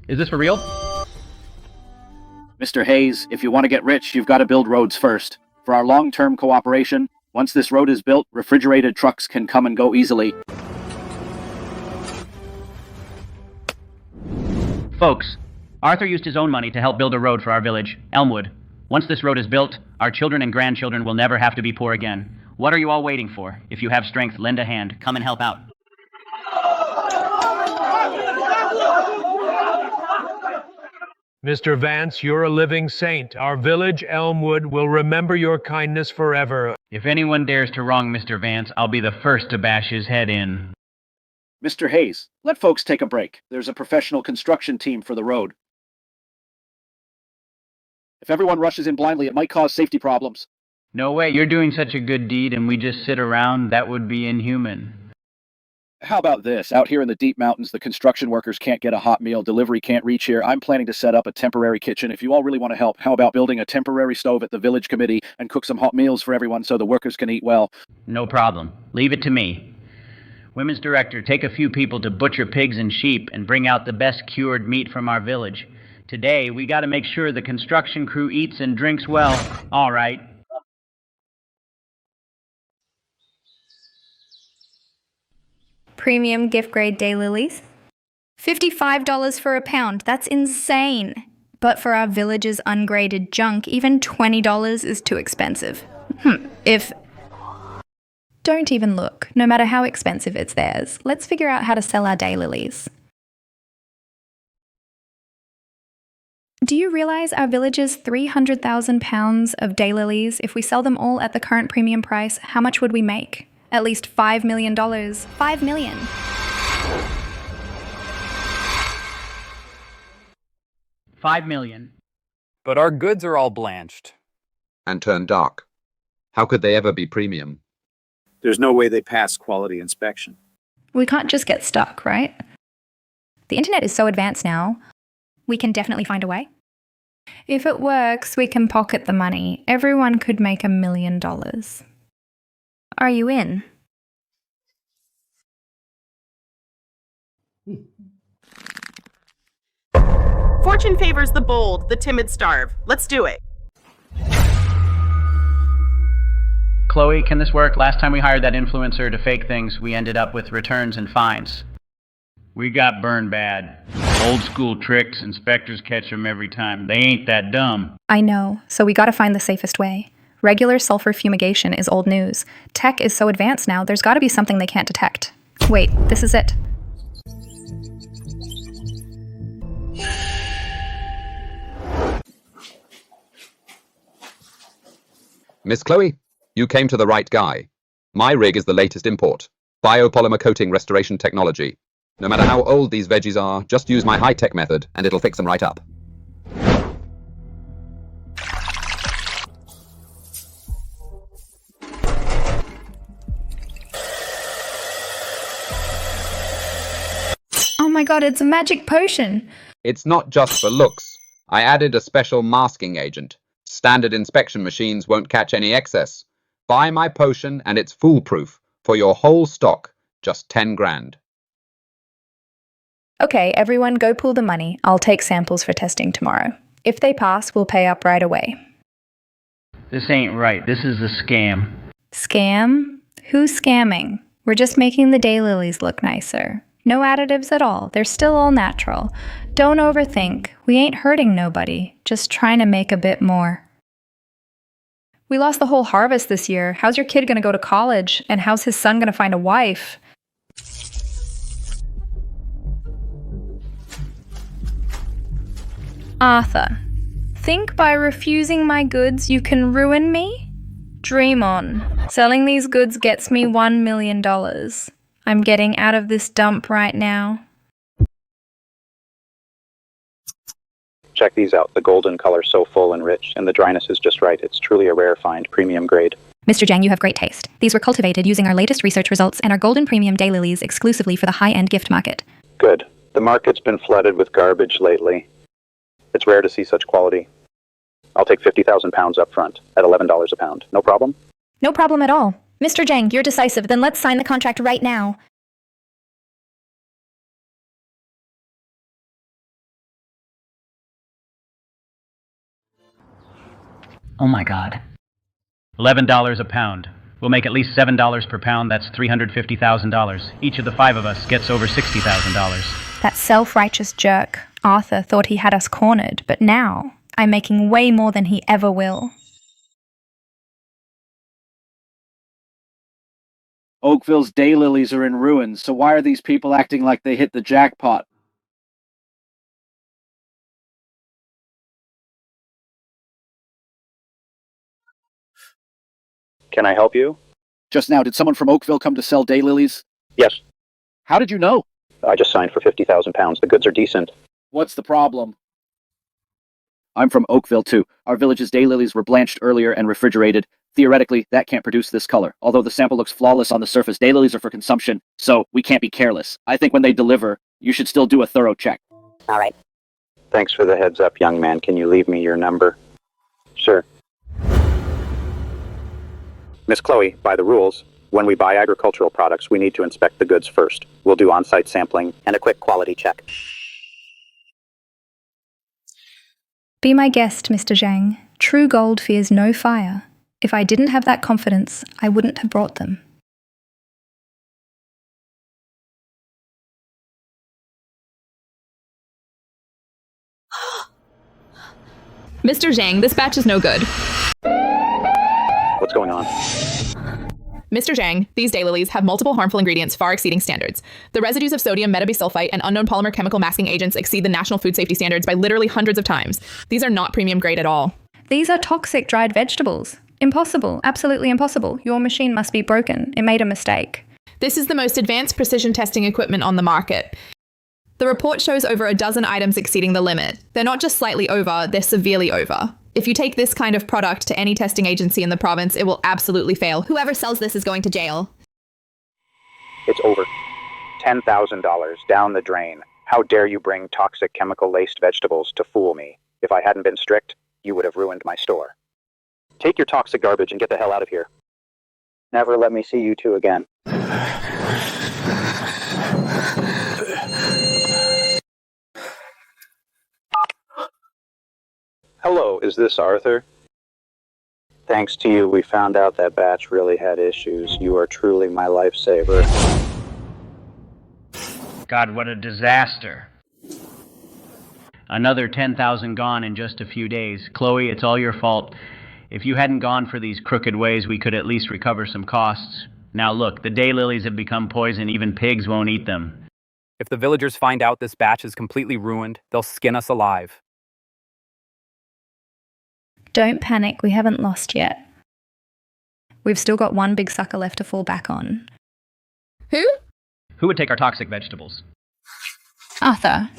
Is this for real? Mr. Hayes, if you want to get rich, you've got to build roads first. For our long-term cooperation, once this road is built, refrigerated trucks can come and go easily. Folks, Arthur used his own money to help build a road for our village, Elmwood. Once this road is built, our children and grandchildren will never have to be poor again. What are you all waiting for? If you have strength, lend a hand. Come and help out. Mr. Vance, you're a living saint. Our village, Elmwood, will remember your kindness forever. If anyone dares to wrong Mr. Vance, I'll be the first to bash his head in. Mr. Hayes, let folks take a break. There's a professional construction team for the road. If everyone rushes in blindly, it might cause safety problems. No way, you're doing such a good deed and we just sit around? That would be inhuman. How about this? Out here in the deep mountains, the construction workers can't get a hot meal, delivery can't reach here. I'm planning to set up a temporary kitchen. If you all really want to help, how about building a temporary stove at the village committee and cook some hot meals for everyone so the workers can eat well? No problem. Leave it to me. Women's director, take a few people to butcher pigs and sheep and bring out the best cured meat from our village. Today, we gotta make sure the construction crew eats and drinks well. All right. Premium gift grade daylilies. $55 for a pound. That's insane. But for our village's ungraded junk, even $20 is too expensive. Don't even look. No matter how expensive it's theirs. Let's figure out how to sell our daylilies. Do you realize our village's 300,000 pounds of daylilies, if we sell them all at the current premium price, how much would we make? At least $5 million. $5 million. $5 million. But our goods are all blanched. And turned dark. How could they ever be premium? There's no way they pass quality inspection. We can't just get stuck, right? The internet is so advanced now, we can definitely find a way. If it works, we can pocket the money. Everyone could make $1 million. Are you in? Fortune favors the bold, the timid starve. Let's do it. Chloe, can this work? Last time we hired that influencer to fake things, we ended up with returns and fines. We got burned bad. Old school tricks, inspectors catch them every time. They ain't that dumb. I know, so we gotta find the safest way. Regular sulfur fumigation is old news. Tech is so advanced now, there's gotta be something they can't detect. Wait, this is it. Miss Chloe, you came to the right guy. My rig is the latest import. Biopolymer coating restoration technology. No matter how old these veggies are, just use my high-tech method and it'll fix them right up. Oh my god, it's a magic potion! It's not just for looks. I added a special masking agent. Standard inspection machines won't catch any excess. Buy my potion and it's foolproof. For your whole stock, just 10 grand. Okay, everyone go pool the money. I'll take samples for testing tomorrow. If they pass, we'll pay up right away. This ain't right. This is a scam. Scam? Who's scamming? We're just making the daylilies look nicer. No additives at all. They're still all natural. Don't overthink. We ain't hurting nobody. Just trying to make a bit more. We lost the whole harvest this year. How's your kid gonna go to college? And how's his son gonna find a wife? Arthur, think by refusing my goods you can ruin me? Dream on. Selling these goods gets me $1 million. I'm getting out of this dump right now. Check these out. The golden color's so full and rich, and the dryness is just right. It's truly a rare find, premium grade. Mr. Jang, you have great taste. These were cultivated using our latest research results and our golden premium daylilies exclusively for the high-end gift market. Good. The market's been flooded with garbage lately. It's rare to see such quality. I'll take 50,000 pounds up front at $11 a pound. No problem? No problem at all. Mr. Zhang, you're decisive. Then let's sign the contract right now. Oh my god. $11 a pound. We'll make at least $7 per pound. That's $350,000. Each of the 5 of us gets over $60,000. That self-righteous jerk, Arthur, thought he had us cornered, but now I'm making way more than he ever will. Oakville's daylilies are in ruins, so why are these people acting like they hit the jackpot? Can I help you? Just now, did someone from Oakville come to sell daylilies? Yes. How did you know? I just signed for 50,000 pounds. The goods are decent. What's the problem? I'm from Oakville, too. Our village's daylilies were blanched earlier and refrigerated. Theoretically, that can't produce this color. Although the sample looks flawless on the surface, daylilies are for consumption, so we can't be careless. I think when they deliver, you should still do a thorough check. All right. Thanks for the heads up, young man. Can you leave me your number? Sure. Miss Chloe, by the rules, when we buy agricultural products, we need to inspect the goods first. We'll do on-site sampling and a quick quality check. Be my guest, Mr. Zhang. True gold fears no fire. If I didn't have that confidence, I wouldn't have brought them. Mr. Zhang, this batch is no good. What's going on? Mr. Zhang, these daylilies have multiple harmful ingredients far exceeding standards. The residues of sodium metabisulfite and unknown polymer chemical masking agents exceed the national food safety standards by literally hundreds of times. These are not premium grade at all. These are toxic dried vegetables. Impossible. Absolutely impossible. Your machine must be broken. It made a mistake. This is the most advanced precision testing equipment on the market. The report shows over a dozen items exceeding the limit. They're not just slightly over, they're severely over. If you take this kind of product to any testing agency in the province, it will absolutely fail. Whoever sells this is going to jail. It's over. $10,000 down the drain. How dare you bring toxic chemical-laced vegetables to fool me? If I hadn't been strict, you would have ruined my store. Take your toxic garbage and get the hell out of here. Never let me see you two again. Hello, is this Arthur? Thanks to you, we found out that batch really had issues. You are truly my lifesaver. God, what a disaster. Another 10,000 gone in just a few days. Chloe, it's all your fault. If you hadn't gone for these crooked ways, we could at least recover some costs. Now look, the daylilies have become poison. Even pigs won't eat them. If the villagers find out this batch is completely ruined, they'll skin us alive. Don't panic, we haven't lost yet. We've still got one big sucker left to fall back on. Who? Who would take our toxic vegetables? Arthur.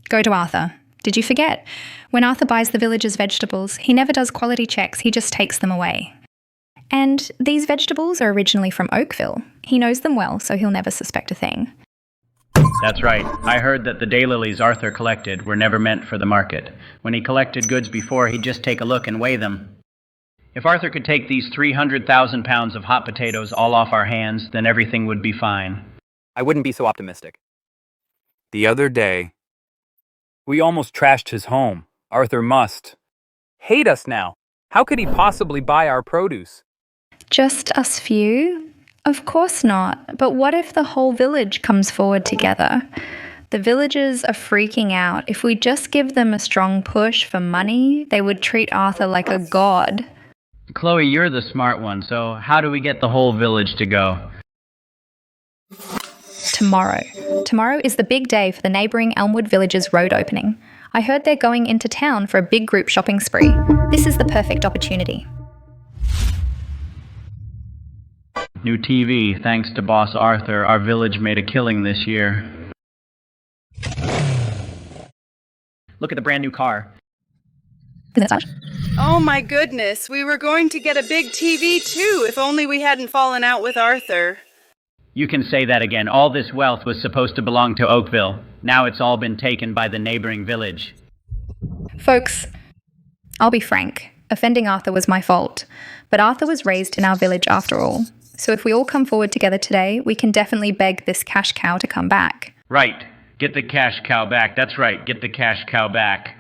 Go to Arthur. Did you forget? When Arthur buys the village's vegetables, he never does quality checks, he just takes them away. And these vegetables are originally from Oakville. He knows them well, so he'll never suspect a thing. That's right. I heard that the daylilies Arthur collected were never meant for the market. When he collected goods before, he'd just take a look and weigh them. If Arthur could take these 300,000 pounds of hot potatoes all off our hands, then everything would be fine. I wouldn't be so optimistic. The other day, we almost trashed his home. Arthur must hate us now. How could he possibly buy our produce? Just us few? Of course not. But what if the whole village comes forward together? The villagers are freaking out. If we just give them a strong push for money, they would treat Arthur like a god. Chloe, you're the smart one, so how do we get the whole village to go? Tomorrow. Tomorrow is the big day for the neighbouring Elmwood Village's road opening. I heard they're going into town for a big group shopping spree. This is the perfect opportunity. New TV. Thanks to Boss Arthur, our village made a killing this year. Look at the brand new car. Oh my goodness, we were going to get a big TV too, if only we hadn't fallen out with Arthur. You can say that again. All this wealth was supposed to belong to Oakville. Now it's all been taken by the neighboring village. Folks, I'll be frank. Offending Arthur was my fault. But Arthur was raised in our village after all. So if we all come forward together today, we can definitely beg this cash cow to come back. Right. Get the cash cow back. That's right. Get the cash cow back.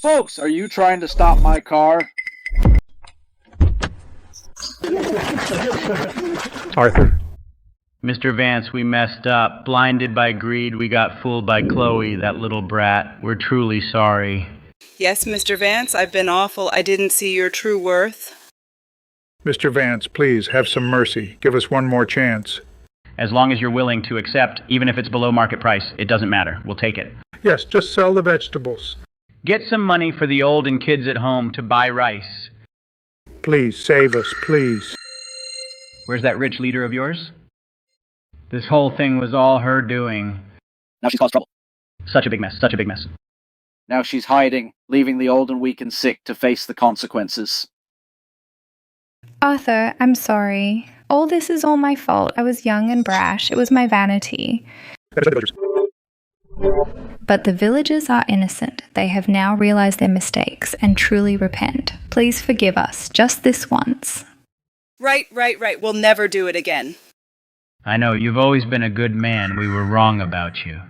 Folks, are you trying to stop my car? Arthur. Mr. Vance, we messed up. Blinded by greed, we got fooled by Chloe, that little brat. We're truly sorry. Yes, Mr. Vance, I've been awful. I didn't see your true worth. Mr. Vance, please, have some mercy. Give us one more chance. As long as you're willing to accept, even if it's below market price, it doesn't matter. We'll take it. Yes, just sell the vegetables. Get some money for the old and kids at home to buy rice. Please, save us, please. Where's that rich leader of yours? This whole thing was all her doing. Now she's caused trouble. Such a big mess, such a big mess. Now she's hiding, leaving the old and weak and sick to face the consequences. Arthur, I'm sorry. All this is all my fault. I was young and brash. It was my vanity. But the villagers are innocent. They have now realized their mistakes and truly repent. Please forgive us, just this once. Right. We'll never do it again. I know, you've always been a good man. We were wrong about you.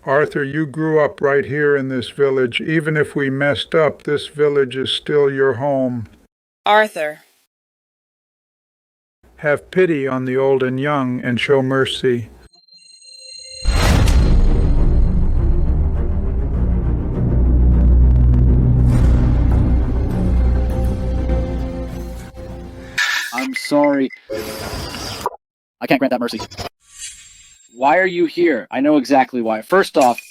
Arthur, you grew up right here in this village. Even if we messed up, this village is still your home. Arthur. Have pity on the old and young and show mercy. I'm sorry. I can't grant that mercy. Why are you here? I know exactly why. First off,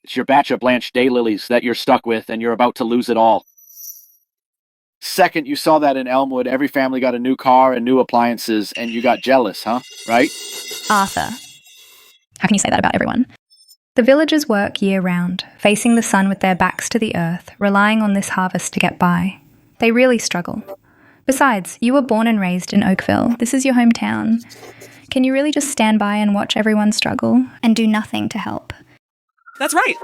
it's your batch of blanched daylilies that you're stuck with, and you're about to lose it all. Second, you saw that in Elmwood. Every family got a new car and new appliances, and you got jealous, huh? Right? Arthur. How can you say that about everyone? The villagers work year-round, facing the sun with their backs to the earth, relying on this harvest to get by. They really struggle. Besides, you were born and raised in Oakville. This is your hometown. Can you really just stand by and watch everyone struggle and do nothing to help? That's right.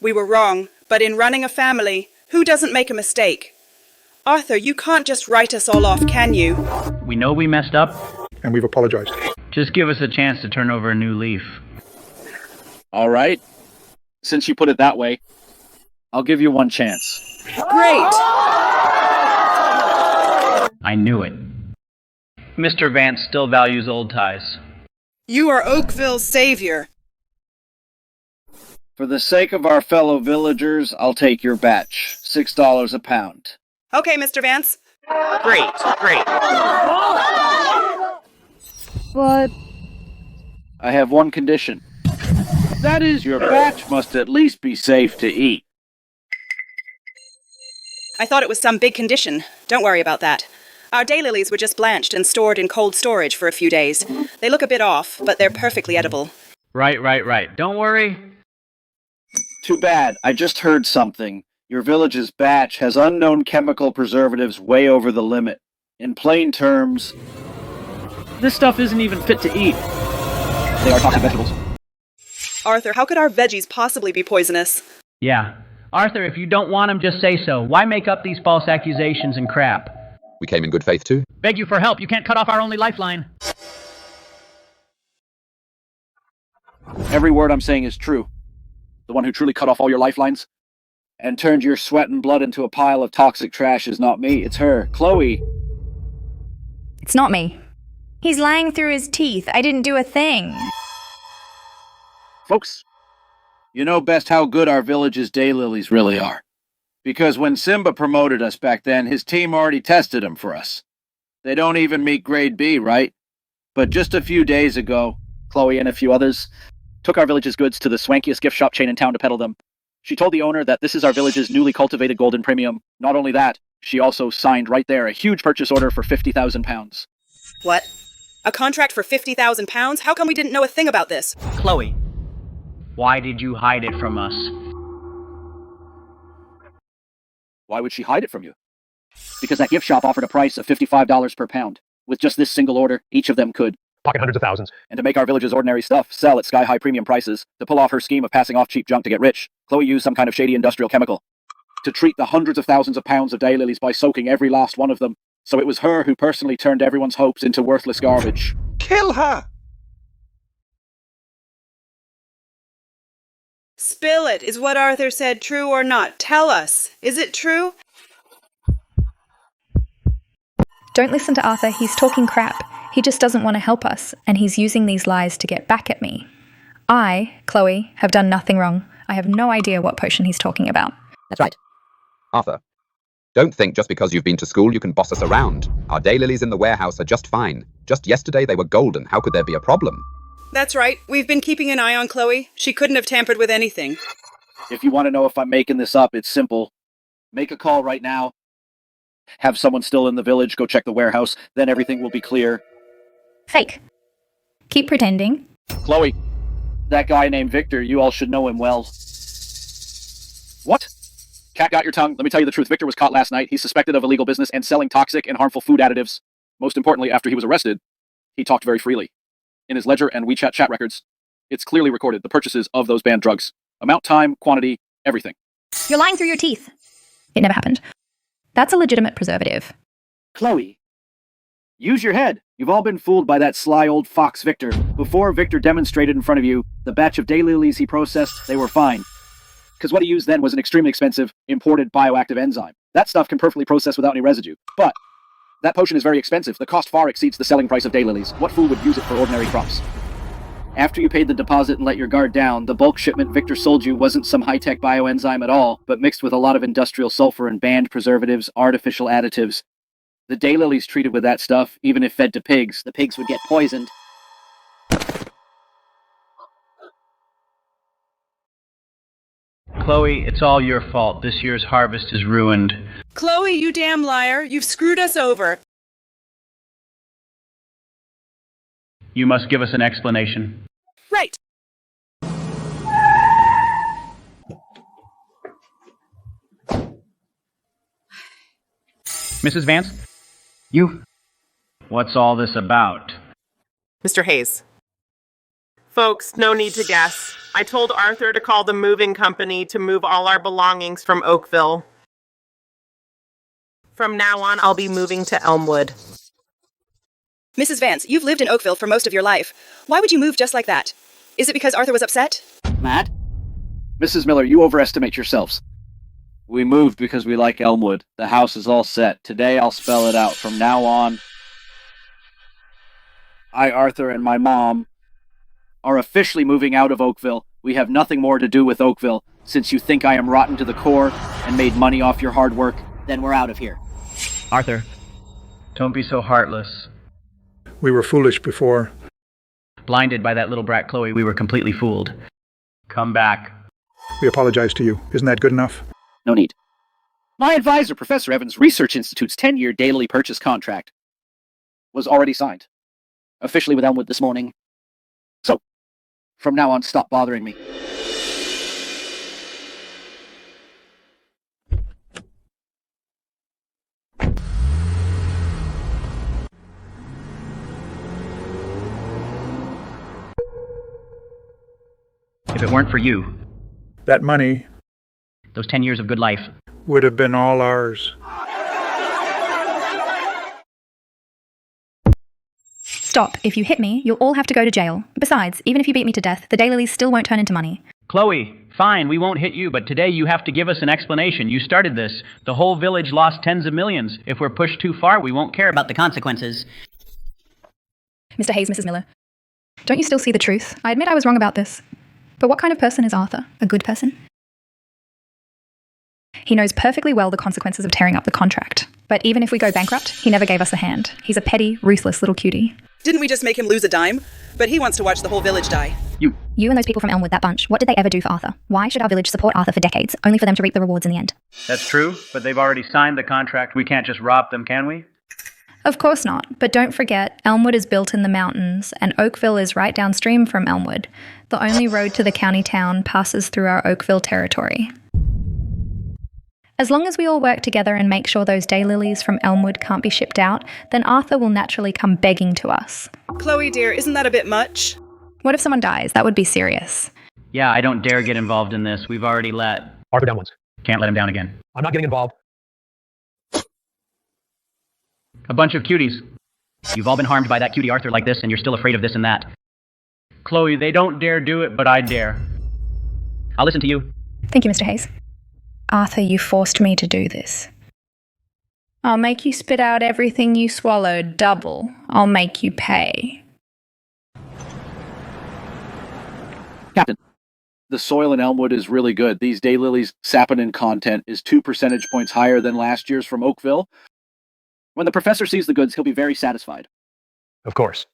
We were wrong, but in running a family, who doesn't make a mistake? Arthur, you can't just write us all off, can you? We know we messed up. And we've apologized. Just give us a chance to turn over a new leaf. All right. Since you put it that way, I'll give you one chance. Great! I knew it. Mr. Vance still values old ties. You are Oakville's savior. For the sake of our fellow villagers, I'll take your batch. $6 a pound. Okay, Mr. Vance. Great. What? I have one condition. That is, your batch must at least be safe to eat. I thought it was some big condition. Don't worry about that. Our daylilies were just blanched and stored in cold storage for a few days. They look a bit off, but they're perfectly edible. Right. Don't worry. Too bad. I just heard something. Your village's batch has unknown chemical preservatives way over the limit. In plain terms, this stuff isn't even fit to eat. They are toxic vegetables. Arthur, how could our veggies possibly be poisonous? Yeah. Arthur, if you don't want them, just say so. Why make up these false accusations and crap? We came in good faith too. Beg you for help. You can't cut off our only lifeline. Every word I'm saying is true. The one who truly cut off all your lifelines and turned your sweat and blood into a pile of toxic trash is not me. It's her, Chloe. It's not me. He's lying through his teeth. I didn't do a thing. Folks, you know best how good our village's daylilies really are. Because when Simba promoted us back then, his team already tested them for us. They don't even meet grade B, right? But just a few days ago, Chloe and a few others took our village's goods to the swankiest gift shop chain in town to peddle them. She told the owner that this is our village's newly cultivated golden premium. Not only that, she also signed right there a huge purchase order for 50,000 pounds. What? A contract for 50,000 pounds? How come we didn't know a thing about this? Chloe, why did you hide it from us? Why would she hide it from you? Because that gift shop offered a price of $55 per pound. With just this single order, each of them could pocket hundreds of thousands. And to make our village's ordinary stuff sell at sky-high premium prices, to pull off her scheme of passing off cheap junk to get rich, Chloe used some kind of shady industrial chemical to treat the hundreds of thousands of pounds of daylilies by soaking every last one of them. So it was her who personally turned everyone's hopes into worthless garbage. Kill her! Spill it. Is what Arthur said true or not? Tell us. Is it true? Don't listen to Arthur, he's talking crap. He just doesn't want to help us, and he's using these lies to get back at me. I, Chloe, have done nothing wrong. I have no idea what potion he's talking about. That's right. Arthur, don't think just because you've been to school you can boss us around. Our daylilies in the warehouse are just fine. Just yesterday they were golden. How could there be a problem? That's right. We've been keeping an eye on Chloe. She couldn't have tampered with anything. If you want to know if I'm making this up, it's simple. Make a call right now. Have someone still in the village go check the warehouse. Then everything will be clear. Fake. Keep pretending. Chloe, that guy named Victor, you all should know him well. What? Cat got your tongue? Let me tell you the truth. Victor was caught last night. He's suspected of illegal business and selling toxic and harmful food additives. Most importantly, after he was arrested, he talked very freely. In his ledger and WeChat chat records, it's clearly recorded the purchases of those banned drugs. Amount, time, quantity, everything. You're lying through your teeth. It never happened. That's a legitimate preservative. Chloe, use your head. You've all been fooled by that sly old fox Victor. Before Victor demonstrated in front of you the batch of daylilies he processed, they were fine. Because what he used then was an extremely expensive, imported bioactive enzyme. That stuff can perfectly process without any residue. But that potion is very expensive. The cost far exceeds the selling price of daylilies. What fool would use it for ordinary crops? After you paid the deposit and let your guard down, the bulk shipment Victor sold you wasn't some high-tech bioenzyme at all, but mixed with a lot of industrial sulfur and banned preservatives, artificial additives. The daylilies treated with that stuff, even if fed to pigs, the pigs would get poisoned. Chloe, it's all your fault. This year's harvest is ruined. Chloe, you damn liar. You've screwed us over. You must give us an explanation. Right. Mrs. Vance? You? What's all this about? Mr. Hayes. Folks, no need to guess. I told Arthur to call the moving company to move all our belongings from Oakville. From now on, I'll be moving to Elmwood. Mrs. Vance, you've lived in Oakville for most of your life. Why would you move just like that? Is it because Arthur was upset? Matt? Mrs. Miller, you overestimate yourselves. We moved because we like Elmwood. The house is all set. Today I'll spell it out. From now on, I, Arthur, and my mom are officially moving out of Oakville. We have nothing more to do with Oakville. Since you think I am rotten to the core and made money off your hard work, then we're out of here. Arthur, don't be so heartless. We were foolish before. Blinded by that little brat Chloe, we were completely fooled. Come back. We apologize to you. Isn't that good enough? No need. My advisor, Professor Evans' Research Institute's 10-year daily purchase contract was already signed. Officially with Elmwood this morning. So, from now on, stop bothering me. If it weren't for you, That money those 10 years of good life, would have been all ours. Stop. If you hit me, you'll all have to go to jail. Besides, even if you beat me to death, the daylilies still won't turn into money. Chloe, fine, we won't hit you, but today you have to give us an explanation. You started this. The whole village lost tens of millions. If we're pushed too far, we won't care about the consequences. Mr. Hayes, Mrs. Miller. Don't you still see the truth? I admit I was wrong about this. But what kind of person is Arthur? A good person? He knows perfectly well the consequences of tearing up the contract. But even if we go bankrupt, he never gave us a hand. He's a petty, ruthless little cutie. Didn't we just make him lose a dime? But he wants to watch the whole village die. You and those people from Elmwood, that bunch, what did they ever do for Arthur? Why should our village support Arthur for decades, only for them to reap the rewards in the end? That's true, but they've already signed the contract. We can't just rob them, can we? Of course not, but don't forget, Elmwood is built in the mountains, and Oakville is right downstream from Elmwood. The only road to the county town passes through our Oakville territory. As long as we all work together and make sure those daylilies from Elmwood can't be shipped out, then Arthur will naturally come begging to us. Chloe, dear, isn't that a bit much? What if someone dies? That would be serious. Yeah, I don't dare get involved in this. We've already let... Arthur down once. Can't let him down again. I'm not getting involved. A bunch of cuties. You've all been harmed by that cutie Arthur like this, and you're still afraid of this and that. Chloe, they don't dare do it, but I dare. I'll listen to you. Thank you, Mr. Hayes. Arthur, you forced me to do this. I'll make you spit out everything you swallowed double. I'll make you pay. Captain, the soil in Elmwood is really good. These daylilies' saponin content is 2 percentage points higher than last year's from Oakville. When the professor sees the goods, he'll be very satisfied. Of course.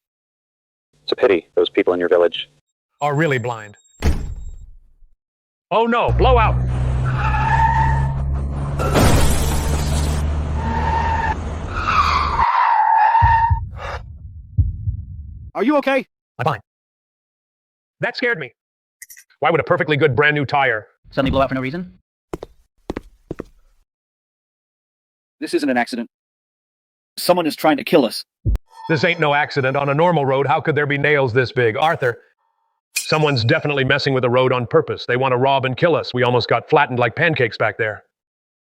It's a pity those people in your village are really blind. Oh no, blowout! Are you okay? I'm fine. That scared me. Why would a perfectly good brand new tire suddenly blow out for no reason? This isn't an accident. Someone is trying to kill us. This ain't no accident. On a normal road, how could there be nails this big? Arthur, someone's definitely messing with the road on purpose. They want to rob and kill us. We almost got flattened like pancakes back there.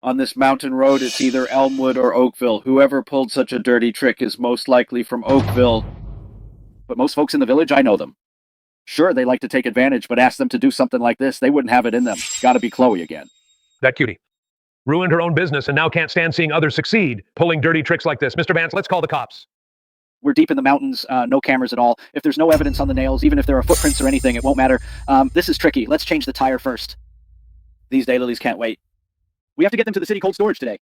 On this mountain road, it's either Elmwood or Oakville. Whoever pulled such a dirty trick is most likely from Oakville. But most folks in the village, I know them. Sure, they like to take advantage, but ask them to do something like this, they wouldn't have it in them. Gotta be Chloe again. That cutie. Ruined her own business and now can't stand seeing others succeed, pulling dirty tricks like this. Mr. Vance, let's call the cops. We're deep in the mountains, no cameras at all. If there's no evidence on the nails, even if there are footprints or anything, it won't matter. This is tricky. Let's change the tire first. These daylilies can't wait. We have to get them to the city cold storage today.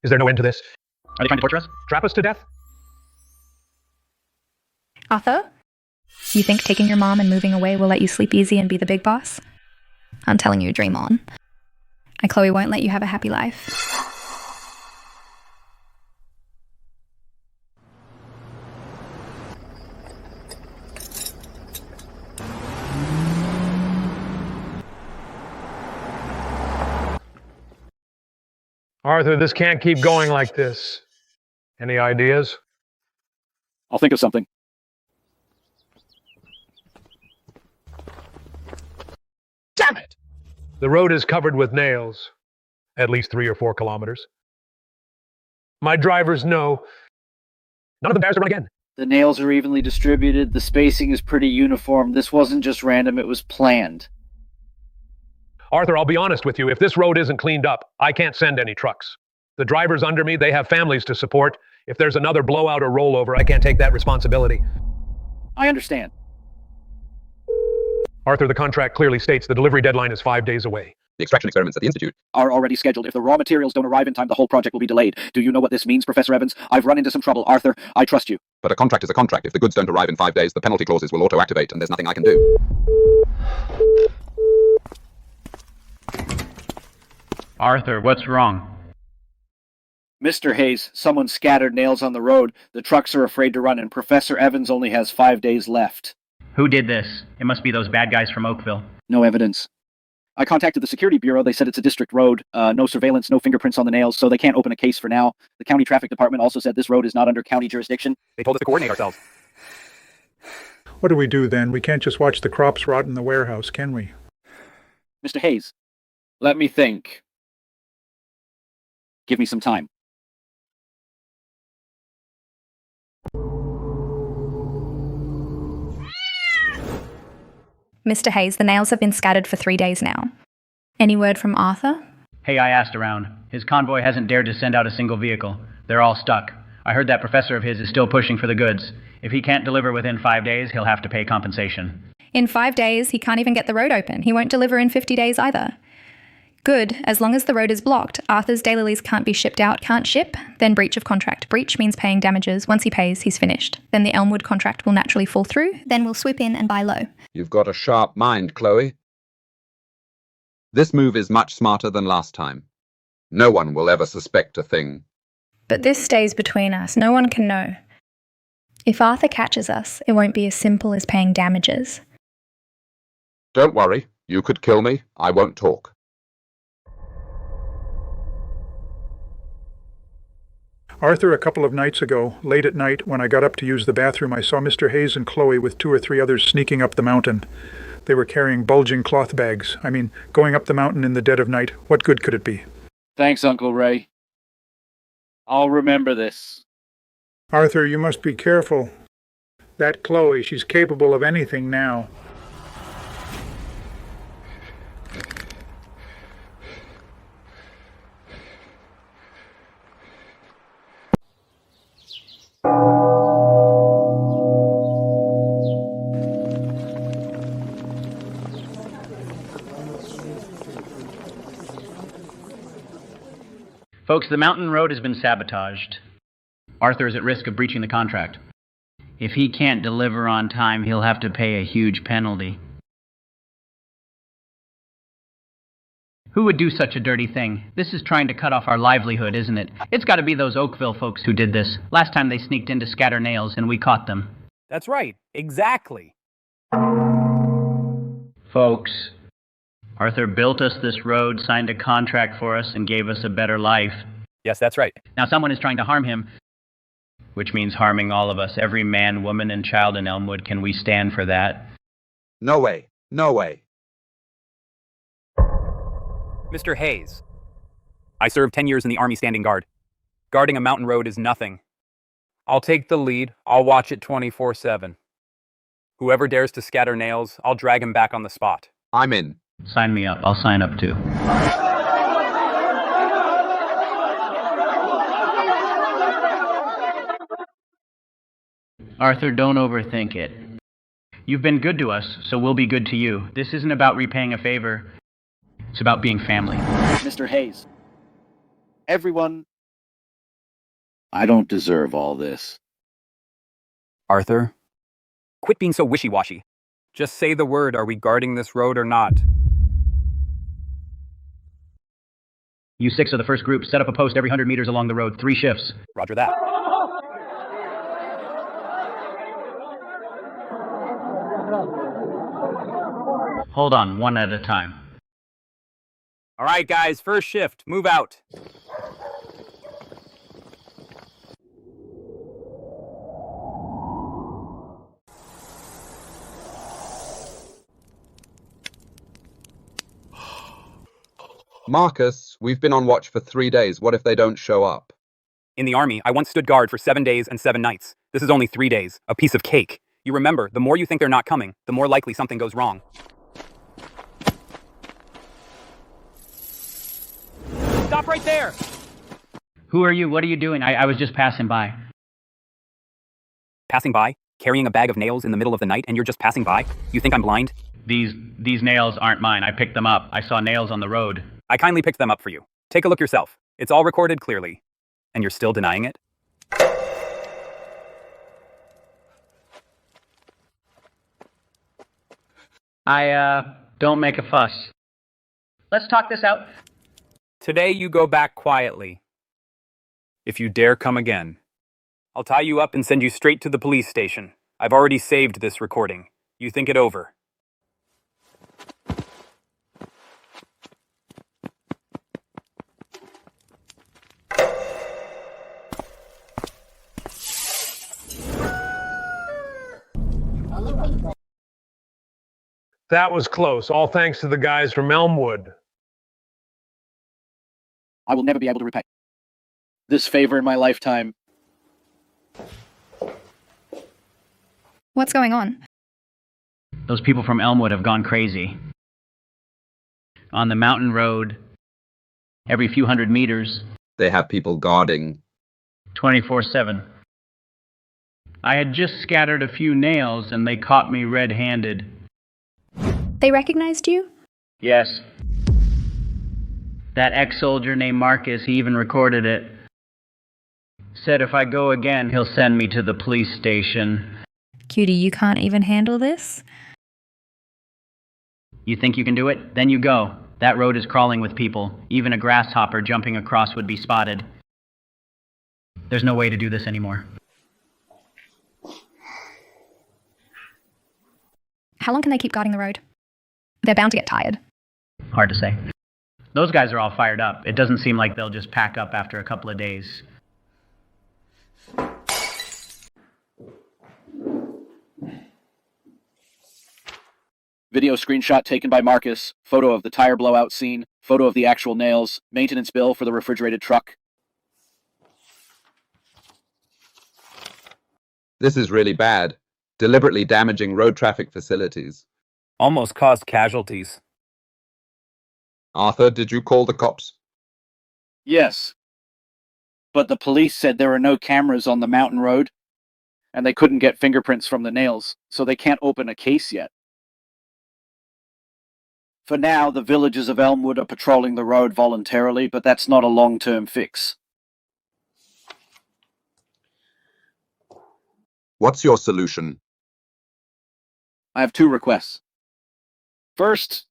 Is there no end to this? Are they trying to torture us? Trap us to death? Arthur? You think taking your mom and moving away will let you sleep easy and be the big boss? I'm telling you, dream on. And Chloe won't let you have a happy life. Arthur, this can't keep going like this. Any ideas? I'll think of something. Damn it! The road is covered with nails. At least 3 or 4 kilometers. My drivers know. None of them dares to run again. The nails are evenly distributed. The spacing is pretty uniform. This wasn't just random, it was planned. Arthur, I'll be honest with you. If this road isn't cleaned up, I can't send any trucks. The drivers under me, they have families to support. If there's another blowout or rollover, I can't take that responsibility. I understand. Arthur, the contract clearly states the delivery deadline is 5 days away. The extraction experiments at the Institute are already scheduled. If the raw materials don't arrive in time, the whole project will be delayed. Do you know what this means, Professor Evans? I've run into some trouble. Arthur, I trust you. But a contract is a contract. If the goods don't arrive in 5 days, the penalty clauses will auto-activate, and there's nothing I can do. Arthur, what's wrong? Mr. Hayes, someone scattered nails on the road. The trucks are afraid to run, and Professor Evans only has 5 days left. Who did this? It must be those bad guys from Oakville. No evidence. I contacted the security bureau. They said it's a district road. No surveillance, no fingerprints on the nails, so they can't open a case for now. The county traffic department also said this road is not under county jurisdiction. They told us to coordinate ourselves. What do we do then? We can't just watch the crops rot in the warehouse, can we? Mr. Hayes, let me think. Give me some time. Mr. Hayes, the nails have been scattered for 3 days now. Any word from Arthur? Hey, I asked around. His convoy hasn't dared to send out a single vehicle. They're all stuck. I heard that professor of his is still pushing for the goods. If he can't deliver within 5 days, he'll have to pay compensation. In 5 days, he can't even get the road open. He won't deliver in 50 days either. Good, as long as the road is blocked. Arthur's daylilies can't be shipped out, can't ship, then breach of contract. Breach means paying damages. Once he pays, he's finished. Then the Elmwood contract will naturally fall through. Then we'll swoop in and buy low. You've got a sharp mind, Chloe. This move is much smarter than last time. No one will ever suspect a thing. But this stays between us. No one can know. If Arthur catches us, it won't be as simple as paying damages. Don't worry. You could kill me. I won't talk. Arthur, a couple of nights ago, late at night, when I got up to use the bathroom, I saw Mr. Hayes and Chloe with 2 or 3 others sneaking up the mountain. They were carrying bulging cloth bags. I mean, going up the mountain in the dead of night, what good could it be? Thanks, Uncle Ray. I'll remember this. Arthur, you must be careful. That Chloe, she's capable of anything now. Folks, the mountain road has been sabotaged. Arthur is at risk of breaching the contract. If he can't deliver on time, he'll have to pay a huge penalty. Who would do such a dirty thing? This is trying to cut off our livelihood, isn't it? It's got to be those Oakville folks who did this. Last time they sneaked in to scatter nails and we caught them. That's right. Exactly. Folks, Arthur built us this road, signed a contract for us, and gave us a better life. Yes, that's right. Now someone is trying to harm him, which means harming all of us. Every man, woman, and child in Elmwood. Can we stand for that? No way. No way. Mr. Hayes. I served 10 years in the Army Standing Guard. Guarding a mountain road is nothing. I'll take the lead. I'll watch it 24/7. Whoever dares to scatter nails, I'll drag him back on the spot. I'm in. Sign me up. I'll sign up too. Arthur, don't overthink it. You've been good to us, so we'll be good to you. This isn't about repaying a favor. It's about being family. Mr. Hayes. Everyone. I don't deserve all this. Arthur, quit being so wishy-washy. Just say the word. Are we guarding this road or not? You 6 are the first group. Set up a post every 100 meters along the road. 3 shifts. Roger that. Hold on, one at a time. All right, guys, first shift. Move out. Marcus, we've been on watch for 3 days. What if they don't show up? In the Army, I once stood guard for 7 days and 7 nights. This is only 3 days. A piece of cake. You remember, the more you think they're not coming, the more likely something goes wrong. Stop right there! Who are you? What are you doing? I was just passing by. Passing by? Carrying a bag of nails in the middle of the night and you're just passing by? You think I'm blind? These nails aren't mine. I picked them up. I saw nails on the road. I kindly picked them up for you. Take a look yourself. It's all recorded clearly. And you're still denying it? Don't make a fuss. Let's talk this out. Today you go back quietly. If you dare come again, I'll tie you up and send you straight to the police station. I've already saved this recording. You think it over. That was close, all thanks to the guys from Elmwood. I will never be able to repay this favor in my lifetime. What's going on? Those people from Elmwood have gone crazy. On the mountain road, every few hundred meters. They have people guarding. 24/7. I had just scattered a few nails and they caught me red-handed. They recognized you? Yes. That ex-soldier named Marcus, he even recorded it. Said if I go again, he'll send me to the police station. Cutie, you can't even handle this? You think you can do it? Then you go. That road is crawling with people. Even a grasshopper jumping across would be spotted. There's no way to do this anymore. How long can they keep guarding the road? They're bound to get tired. Hard to say. Those guys are all fired up. It doesn't seem like they'll just pack up after a couple of days. Video screenshot taken by Marcus, photo of the tire blowout scene, photo of the actual nails, maintenance bill for the refrigerated truck. This is really bad. Deliberately damaging road traffic facilities. Almost caused casualties. Arthur, did you call the cops? Yes. But the police said there are no cameras on the mountain road, and they couldn't get fingerprints from the nails, so they can't open a case yet. For now, the villagers of Elmwood are patrolling the road voluntarily, but that's not a long-term fix. What's your solution? I have two requests. First,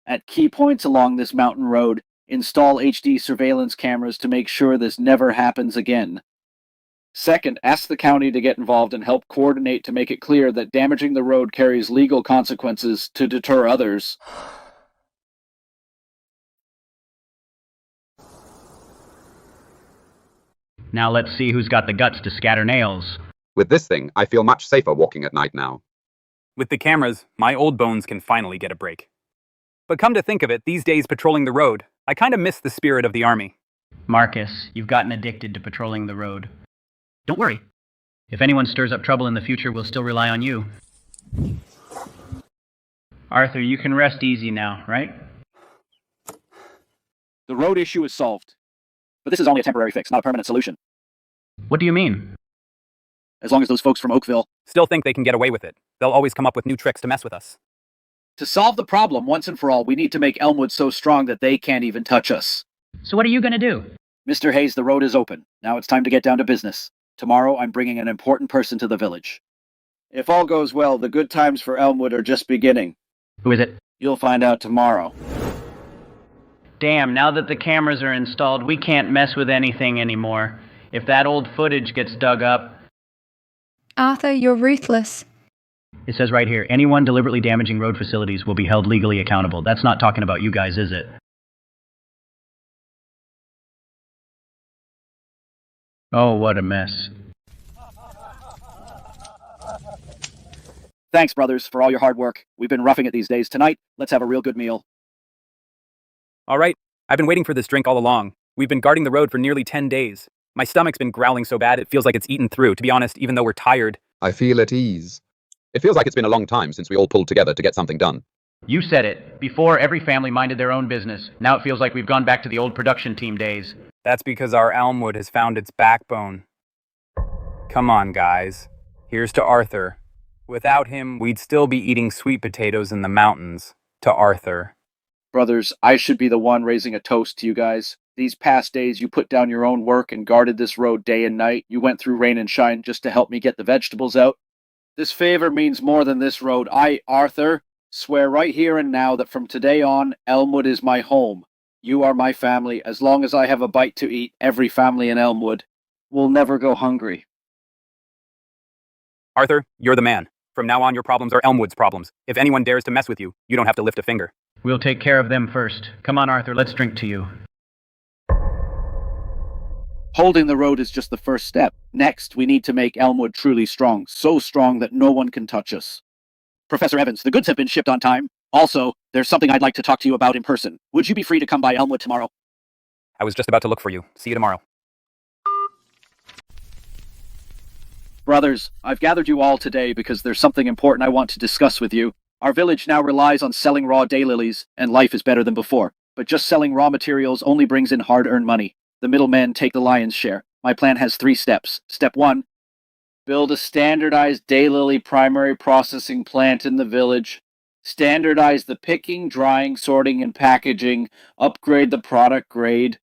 at key points along this mountain road, install HD surveillance cameras to make sure this never happens again. Second, ask the county to get involved and help coordinate to make it clear that damaging the road carries legal consequences to deter others. Now let's see who's got the guts to scatter nails. With this thing, I feel much safer walking at night now. With the cameras, my old bones can finally get a break. But come to think of it, these days patrolling the road, I kind of miss the spirit of the army. Marcus, you've gotten addicted to patrolling the road. Don't worry. If anyone stirs up trouble in the future, we'll still rely on you. Arthur, you can rest easy now, right? The road issue is solved. But this is only a temporary fix, not a permanent solution. What do you mean? As long as those folks from Oakville still think they can get away with it. They'll always come up with new tricks to mess with us. To solve the problem once and for all, we need to make Elmwood so strong that they can't even touch us. So what are you going to do? Mr. Hayes, the road is open. Now it's time to get down to business. Tomorrow, I'm bringing an important person to the village. If all goes well, the good times for Elmwood are just beginning. Who is it? You'll find out tomorrow. Damn, now that the cameras are installed, we can't mess with anything anymore. If that old footage gets dug up... Arthur, you're ruthless. It says right here, anyone deliberately damaging road facilities will be held legally accountable. That's not talking about you guys, is it? Oh, what a mess. Thanks, brothers, for all your hard work. We've been roughing it these days. Tonight, let's have a real good meal. All right, I've been waiting for this drink all along. We've been guarding the road for nearly 10 days. My stomach's been growling so bad it feels like it's eaten through, to be honest, even though we're tired. I feel at ease. It feels like it's been a long time since we all pulled together to get something done. You said it. Before, every family minded their own business. Now it feels like we've gone back to the old production team days. That's because our Elmwood has found its backbone. Come on, guys. Here's to Arthur. Without him, we'd still be eating sweet potatoes in the mountains. To Arthur. Brothers, I should be the one raising a toast to you guys. These past days, you put down your own work and guarded this road day and night. You went through rain and shine just to help me get the vegetables out. This favor means more than this road. I, Arthur, swear right here and now that from today on, Elmwood is my home. You are my family. As long as I have a bite to eat, every family in Elmwood will never go hungry. Arthur, you're the man. From now on, your problems are Elmwood's problems. If anyone dares to mess with you, you don't have to lift a finger. We'll take care of them first. Come on, Arthur, let's drink to you. Holding the road is just the first step. Next, we need to make Elmwood truly strong, so strong that no one can touch us. Professor Evans, the goods have been shipped on time. Also, there's something I'd like to talk to you about in person. Would you be free to come by Elmwood tomorrow? I was just about to look for you. See you tomorrow. Brothers, I've gathered you all today because there's something important I want to discuss with you. Our village now relies on selling raw daylilies, and life is better than before. But just selling raw materials only brings in hard-earned money. The middlemen take the lion's share. My plan has 3 steps. Step 1, build a standardized daylily primary processing plant in the village. Standardize the picking, drying, sorting, and packaging. Upgrade the product grade.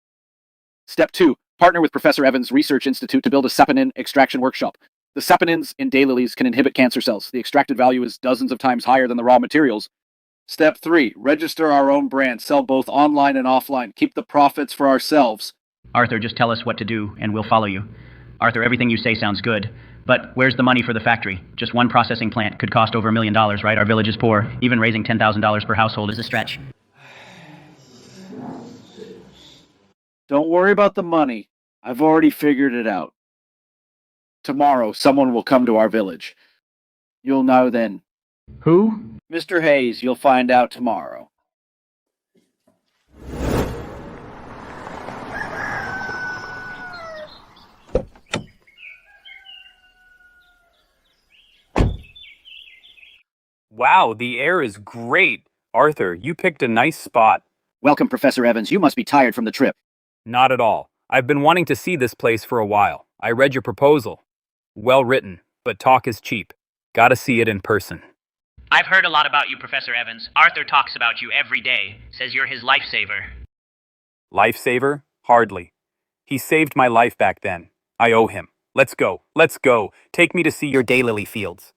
Step 2, partner with Professor Evans' Research Institute to build a saponin extraction workshop. The saponins in daylilies can inhibit cancer cells. The extracted value is dozens of times higher than the raw materials. Step 3. Register our own brand. Sell both online and offline. Keep the profits for ourselves. Arthur, just tell us what to do, and we'll follow you. Arthur, everything you say sounds good, but where's the money for the factory? Just one processing plant could cost over $1 million, right? Our village is poor. Even raising $10,000 per household is a stretch. Don't worry about the money. I've already figured it out. Tomorrow, someone will come to our village. You'll know then. Who? Mr. Hayes, you'll find out tomorrow. Wow, the air is great. Arthur, you picked a nice spot. Welcome, Professor Evans. You must be tired from the trip. Not at all. I've been wanting to see this place for a while. I read your proposal. Well written, but talk is cheap. Gotta see it in person. I've heard a lot about you, Professor Evans. Arthur talks about you every day. Says you're his lifesaver. Lifesaver? Hardly. He saved my life back then. I owe him. Let's go. Let's go. Take me to see your Daylily fields.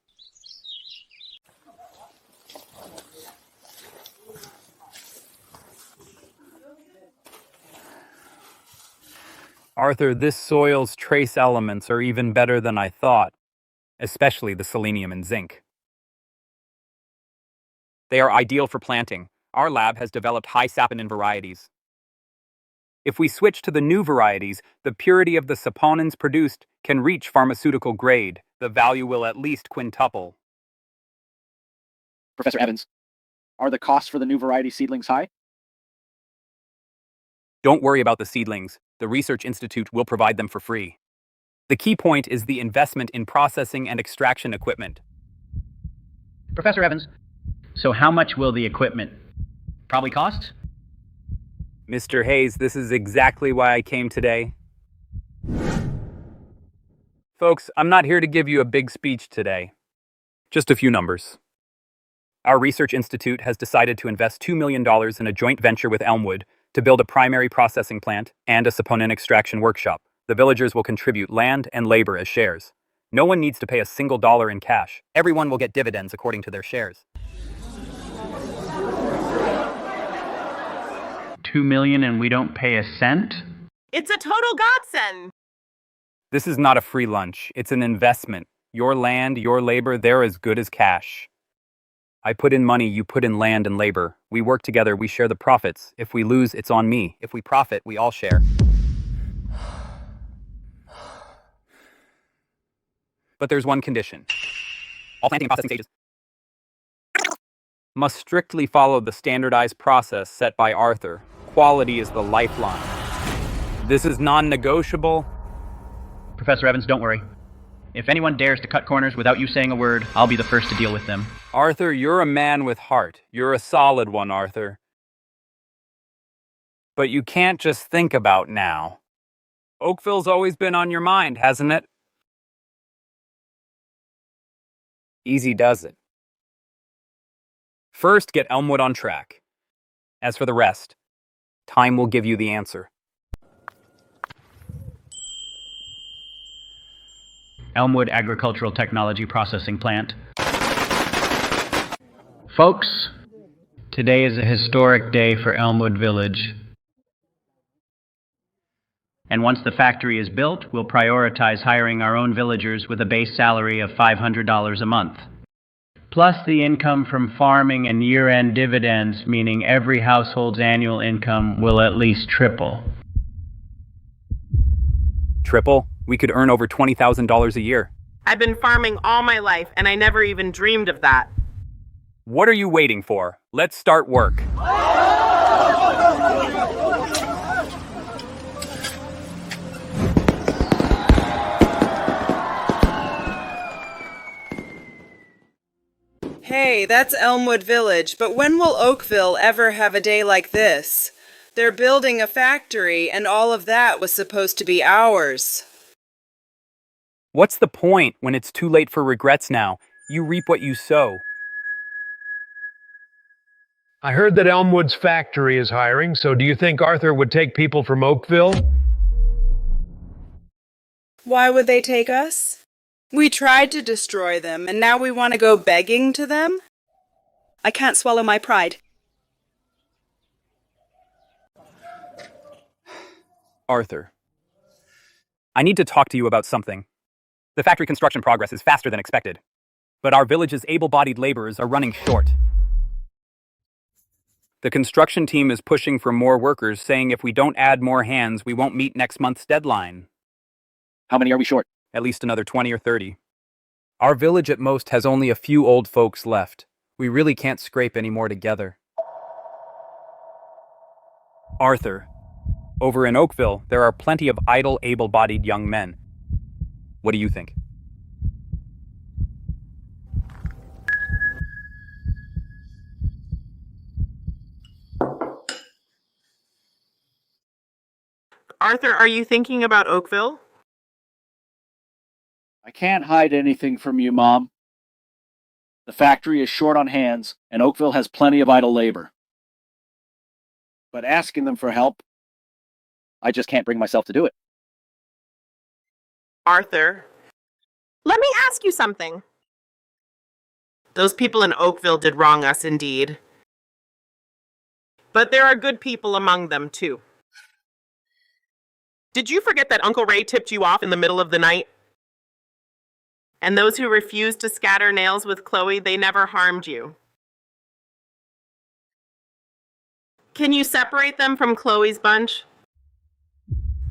Arthur, this soil's trace elements are even better than I thought, especially the selenium and zinc. They are ideal for planting. Our lab has developed high saponin varieties. If we switch to the new varieties, the purity of the saponins produced can reach pharmaceutical grade. The value will at least quintuple. Professor Evans, are the costs for the new variety seedlings high? Don't worry about the seedlings. The Research Institute will provide them for free. The key point is the investment in processing and extraction equipment. Professor Evans, so how much will the equipment probably cost? Mr. Hayes, this is exactly why I came today. Folks, I'm not here to give you a big speech today. Just a few numbers. Our Research Institute has decided to invest $2 million in a joint venture with Elmwood to build a primary processing plant and a saponin extraction workshop. The villagers will contribute land and labor as shares. No one needs to pay a single dollar in cash. Everyone will get dividends according to their shares. $2 million and we don't pay a cent? It's a total godsend. This is not a free lunch. It's an investment. Your land, your labor, they're as good as cash. I put in money, you put in land and labor. We work together, we share the profits. If we lose, it's on me. If we profit, we all share. But there's one condition. All planting and processing stages must strictly follow the standardized process set by Arthur. Quality is the lifeline. This is non-negotiable. Professor Evans, don't worry. If anyone dares to cut corners without you saying a word, I'll be the first to deal with them. Arthur, you're a man with heart. You're a solid one, Arthur. But you can't just think about now. Oakville's always been on your mind, hasn't it? Easy does it. First, get Elmwood on track. As for the rest, time will give you the answer. Elmwood Agricultural Technology Processing Plant. Folks, today is a historic day for Elmwood Village. And once the factory is built, we'll prioritize hiring our own villagers with a base salary of $500 a month. Plus the income from farming and year-end dividends, meaning every household's annual income will at least triple. Triple? We could earn over $20,000 a year. I've been farming all my life, and I never even dreamed of that. What are you waiting for? Let's start work. Hey, that's Elmwood Village, but when will Oakville ever have a day like this? They're building a factory, and all of that was supposed to be ours. What's the point when it's too late for regrets now? You reap what you sow. I heard that Elmwood's factory is hiring, so do you think Arthur would take people from Oakville? Why would they take us? We tried to destroy them, and now we want to go begging to them? I can't swallow my pride. Arthur, I need to talk to you about something. The factory construction progress is faster than expected, but our village's able-bodied laborers are running short. The construction team is pushing for more workers, saying if we don't add more hands, we won't meet next month's deadline. How many are we short? At least another 20 or 30. Our village at most has only a few old folks left. We really can't scrape any more together. Arthur, over in Oakville, there are plenty of idle, able-bodied young men. What do you think? Arthur, are you thinking about Oakville? I can't hide anything from you, Mom. The factory is short on hands, and Oakville has plenty of idle labor. But asking them for help, I just can't bring myself to do it. Arthur, let me ask you something. Those people in Oakville did wrong us indeed. But there are good people among them, too. Did you forget that Uncle Ray tipped you off in the middle of the night? And those who refused to scatter nails with Chloe, they never harmed you. Can you separate them from Chloe's bunch?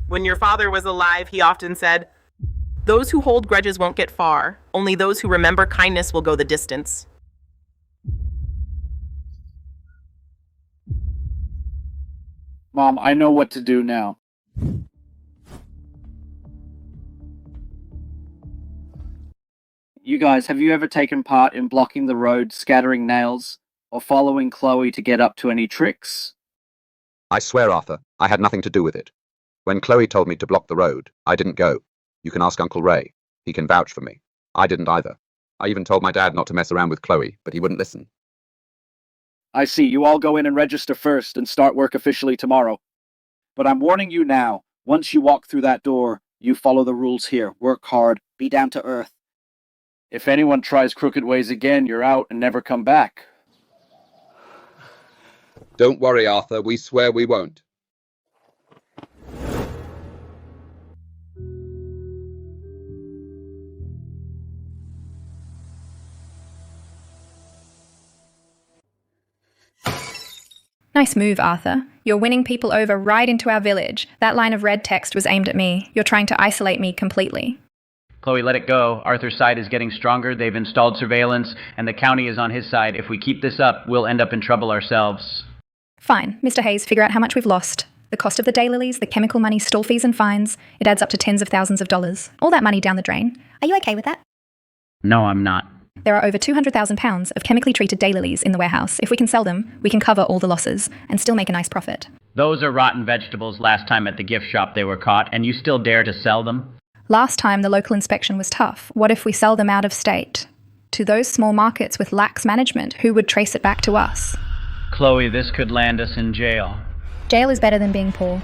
When your father was alive, he often said, "Those who hold grudges won't get far. Only those who remember kindness will go the distance." Mom, I know what to do now. You guys, have you ever taken part in blocking the road, scattering nails, or following Chloe to get up to any tricks? I swear, Arthur, I had nothing to do with it. When Chloe told me to block the road, I didn't go. You can ask Uncle Ray. He can vouch for me. I didn't either. I even told my dad not to mess around with Chloe, but he wouldn't listen. I see. You all go in and register first and start work officially tomorrow. But I'm warning you now, once you walk through that door, you follow the rules here. Work hard. Be down to earth. If anyone tries crooked ways again, you're out and never come back. Don't worry, Arthur. We swear we won't. Nice move, Arthur. You're winning people over right into our village. That line of red text was aimed at me. You're trying to isolate me completely. Chloe, let it go. Arthur's side is getting stronger. They've installed surveillance, and the county is on his side. If we keep this up, we'll end up in trouble ourselves. Fine. Mr. Hayes, figure out how much we've lost. The cost of the Daylilies, the chemical money, stall fees and fines. It adds up to tens of thousands of dollars. All that money down the drain. Are you okay with that? No, I'm not. There are over 200,000 pounds of chemically treated Daylilies in the warehouse. If we can sell them, we can cover all the losses and still make a nice profit. Those are rotten vegetables. Last time at the gift shop they were caught, and you still dare to sell them? Last time the local inspection was tough. What if we sell them out of state? To those small markets with lax management, who would trace it back to us? Chloe, this could land us in jail. Jail is better than being poor.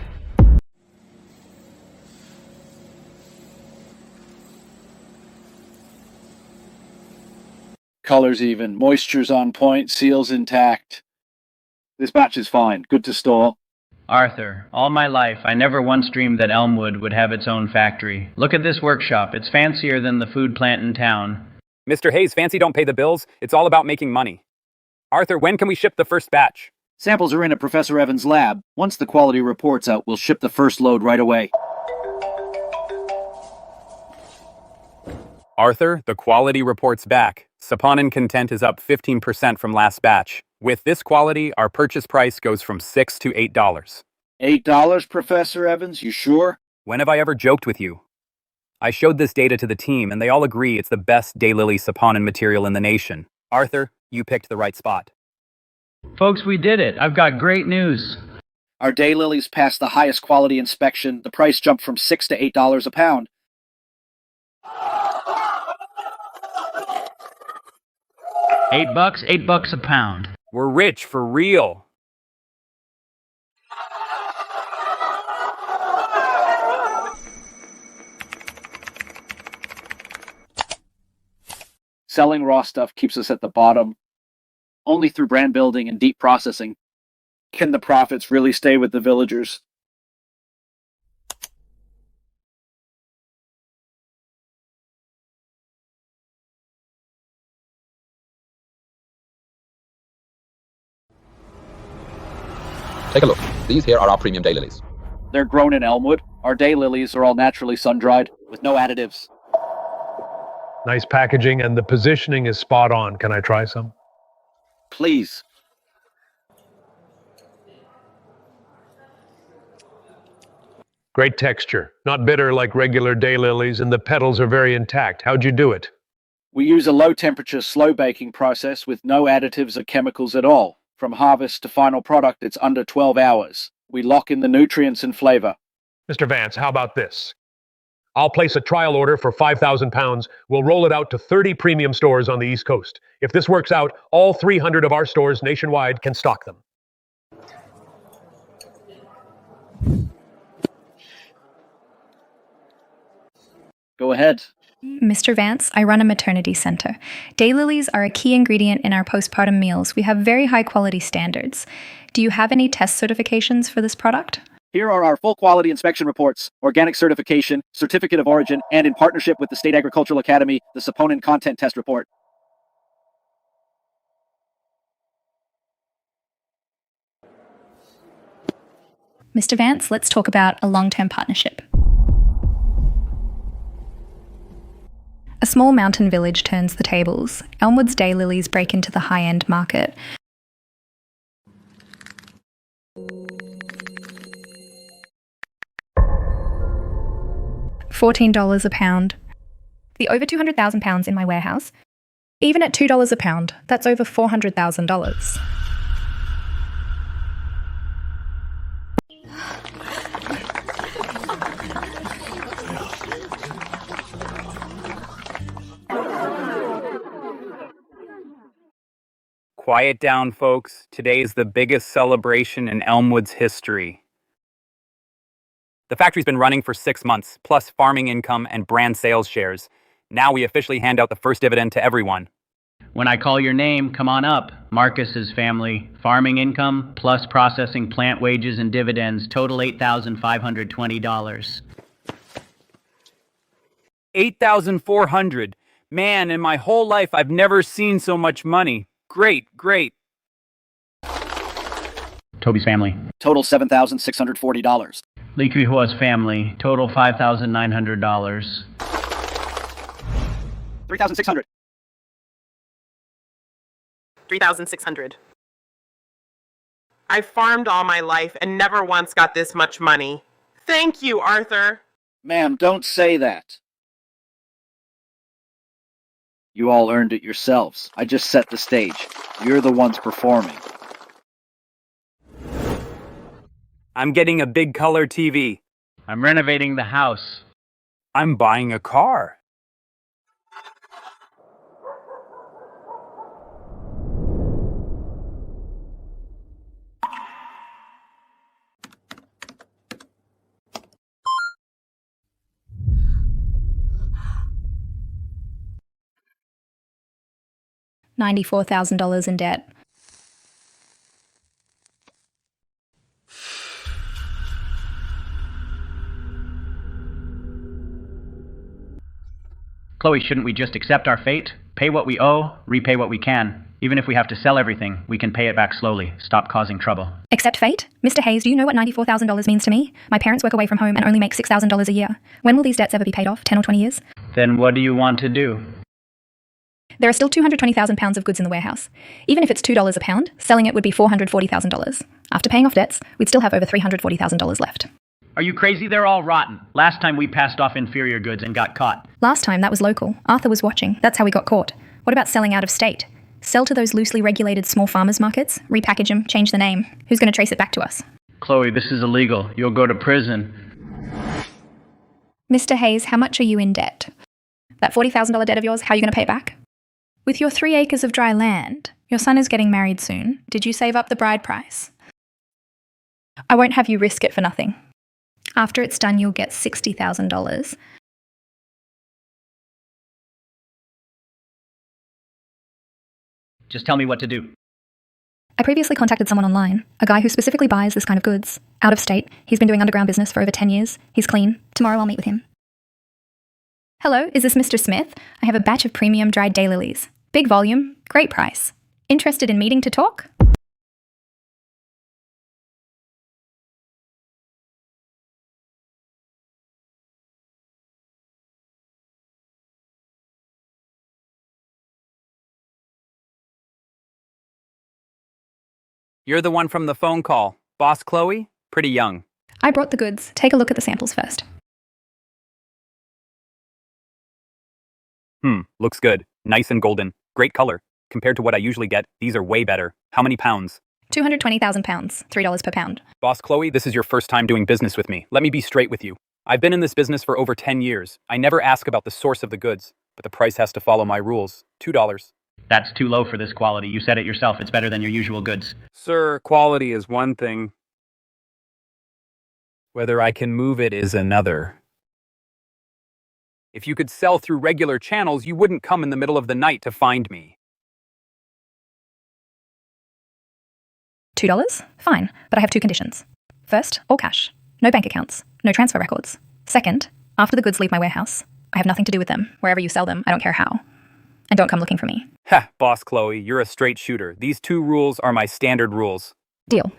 Colors even, moisture's on point, seal's intact. This batch is fine, good to store. Arthur, all my life, I never once dreamed that Elmwood would have its own factory. Look at this workshop. It's fancier than the food plant in town. Mr. Hayes, fancy don't pay the bills. It's all about making money. Arthur, when can we ship the first batch? Samples are in at Professor Evans' lab. Once the quality report's out, we'll ship the first load right away. Arthur, the quality report's back. Saponin content is up 15% from last batch. With this quality, our purchase price goes from $6 to $8. $8, Professor Evans? You sure? When have I ever joked with you? I showed this data to the team, and they all agree it's the best Daylily Saponin material in the nation. Arthur, you picked the right spot. Folks, we did it. I've got great news. Our Daylilies passed the highest quality inspection. The price jumped from $6 to $8 a pound. $8 a pound. We're rich for real. Selling raw stuff keeps us at the bottom. Only through brand building and deep processing can the profits really stay with the villagers. Take a look. These here are our premium daylilies. They're grown in Elmwood. Our daylilies are all naturally sun-dried, with no additives. Nice packaging, and the positioning is spot on. Can I try some? Please. Great texture. Not bitter like regular daylilies, and the petals are very intact. How'd you do it? We use a low-temperature, slow-baking process with no additives or chemicals at all. From harvest to final product, it's under 12 hours. We lock in the nutrients and flavor. Mr. Vance, how about this? I'll place a trial order for 5,000 pounds. We'll roll it out to 30 premium stores on the East Coast. If this works out, all 300 of our stores nationwide can stock them. Go ahead. Mr. Vance, I run a maternity center. Daylilies are a key ingredient in our postpartum meals. We have very high quality standards. Do you have any test certifications for this product? Here are our full quality inspection reports, organic certification, certificate of origin, and in partnership with the State Agricultural Academy, the Saponin Content Test Report. Mr. Vance, let's talk about a long-term partnership. A small mountain village turns the tables. Elmwood's daylilies break into the high-end market. $14 a pound. The over 200,000 pounds in my warehouse. Even at $2 a pound, that's over $400,000. Quiet down, folks. Today is the biggest celebration in Elmwood's history. The factory's been running for 6 months, plus farming income and brand sales shares. Now we officially hand out the first dividend to everyone. When I call your name, come on up. Marcus's family. Farming income, plus processing plant wages and dividends, total $8,520. $8,400. Man, in my whole life, I've never seen so much money. Great, great. Toby's family. Total $7,640. Lee Kwihua's family. Total $5,900. $3,600. $3,600. I farmed all my life and never once got this much money. Thank you, Arthur. Ma'am, don't say that. You all earned it yourselves. I just set the stage. You're the ones performing. I'm getting a big color TV. I'm renovating the house. I'm buying a car. $94,000 in debt. Chloe, shouldn't we just accept our fate? Pay what we owe, repay what we can. Even if we have to sell everything, we can pay it back slowly. Stop causing trouble. Accept fate? Mr. Hayes, do you know what $94,000 means to me? My parents work away from home and only make $6,000 a year. When will these debts ever be paid off? 10 or 20 years? Then what do you want to do? There are still 220,000 pounds of goods in the warehouse. Even if it's $2 a pound, selling it would be $440,000. After paying off debts, we'd still have over $340,000 left. Are you crazy? They're all rotten. Last time we passed off inferior goods and got caught. Last time, that was local. Arthur was watching. That's how we got caught. What about selling out of state? Sell to those loosely regulated small farmers markets, repackage them, change the name. Who's going to trace it back to us? Chloe, this is illegal. You'll go to prison. Mr. Hayes, how much are you in debt? That $40,000 debt of yours, how are you going to pay it back? With your 3 acres of dry land, your son is getting married soon. Did you save up the bride price? I won't have you risk it for nothing. After it's done, you'll get $60,000. Just tell me what to do. I previously contacted someone online, a guy who specifically buys this kind of goods. Out of state, he's been doing underground business for over 10 years. He's clean. Tomorrow I'll meet with him. Hello, is this Mr. Smith? I have a batch of premium dried daylilies. Big volume, great price. Interested in meeting to talk? You're the one from the phone call. Boss Chloe? Pretty young. I brought the goods. Take a look at the samples first. Looks good. Nice and golden. Great color. Compared to what I usually get, these are way better. How many pounds? 220,000 pounds, $3 per pound. Boss Chloe, this is your first time doing business with me. Let me be straight with you. I've been in this business for over 10 years. I never ask about the source of the goods, but the price has to follow my rules. $2. That's too low for this quality. You said it yourself. It's better than your usual goods. Sir, quality is one thing. Whether I can move it is another. If you could sell through regular channels, you wouldn't come in the middle of the night to find me. $2? Fine, but I have 2 conditions. First, all cash. No bank accounts. No transfer records. Second, after the goods leave my warehouse, I have nothing to do with them. Wherever you sell them, I don't care how. And don't come looking for me. Ha, Boss Chloe, you're a straight shooter. These 2 rules are my standard rules. Deal.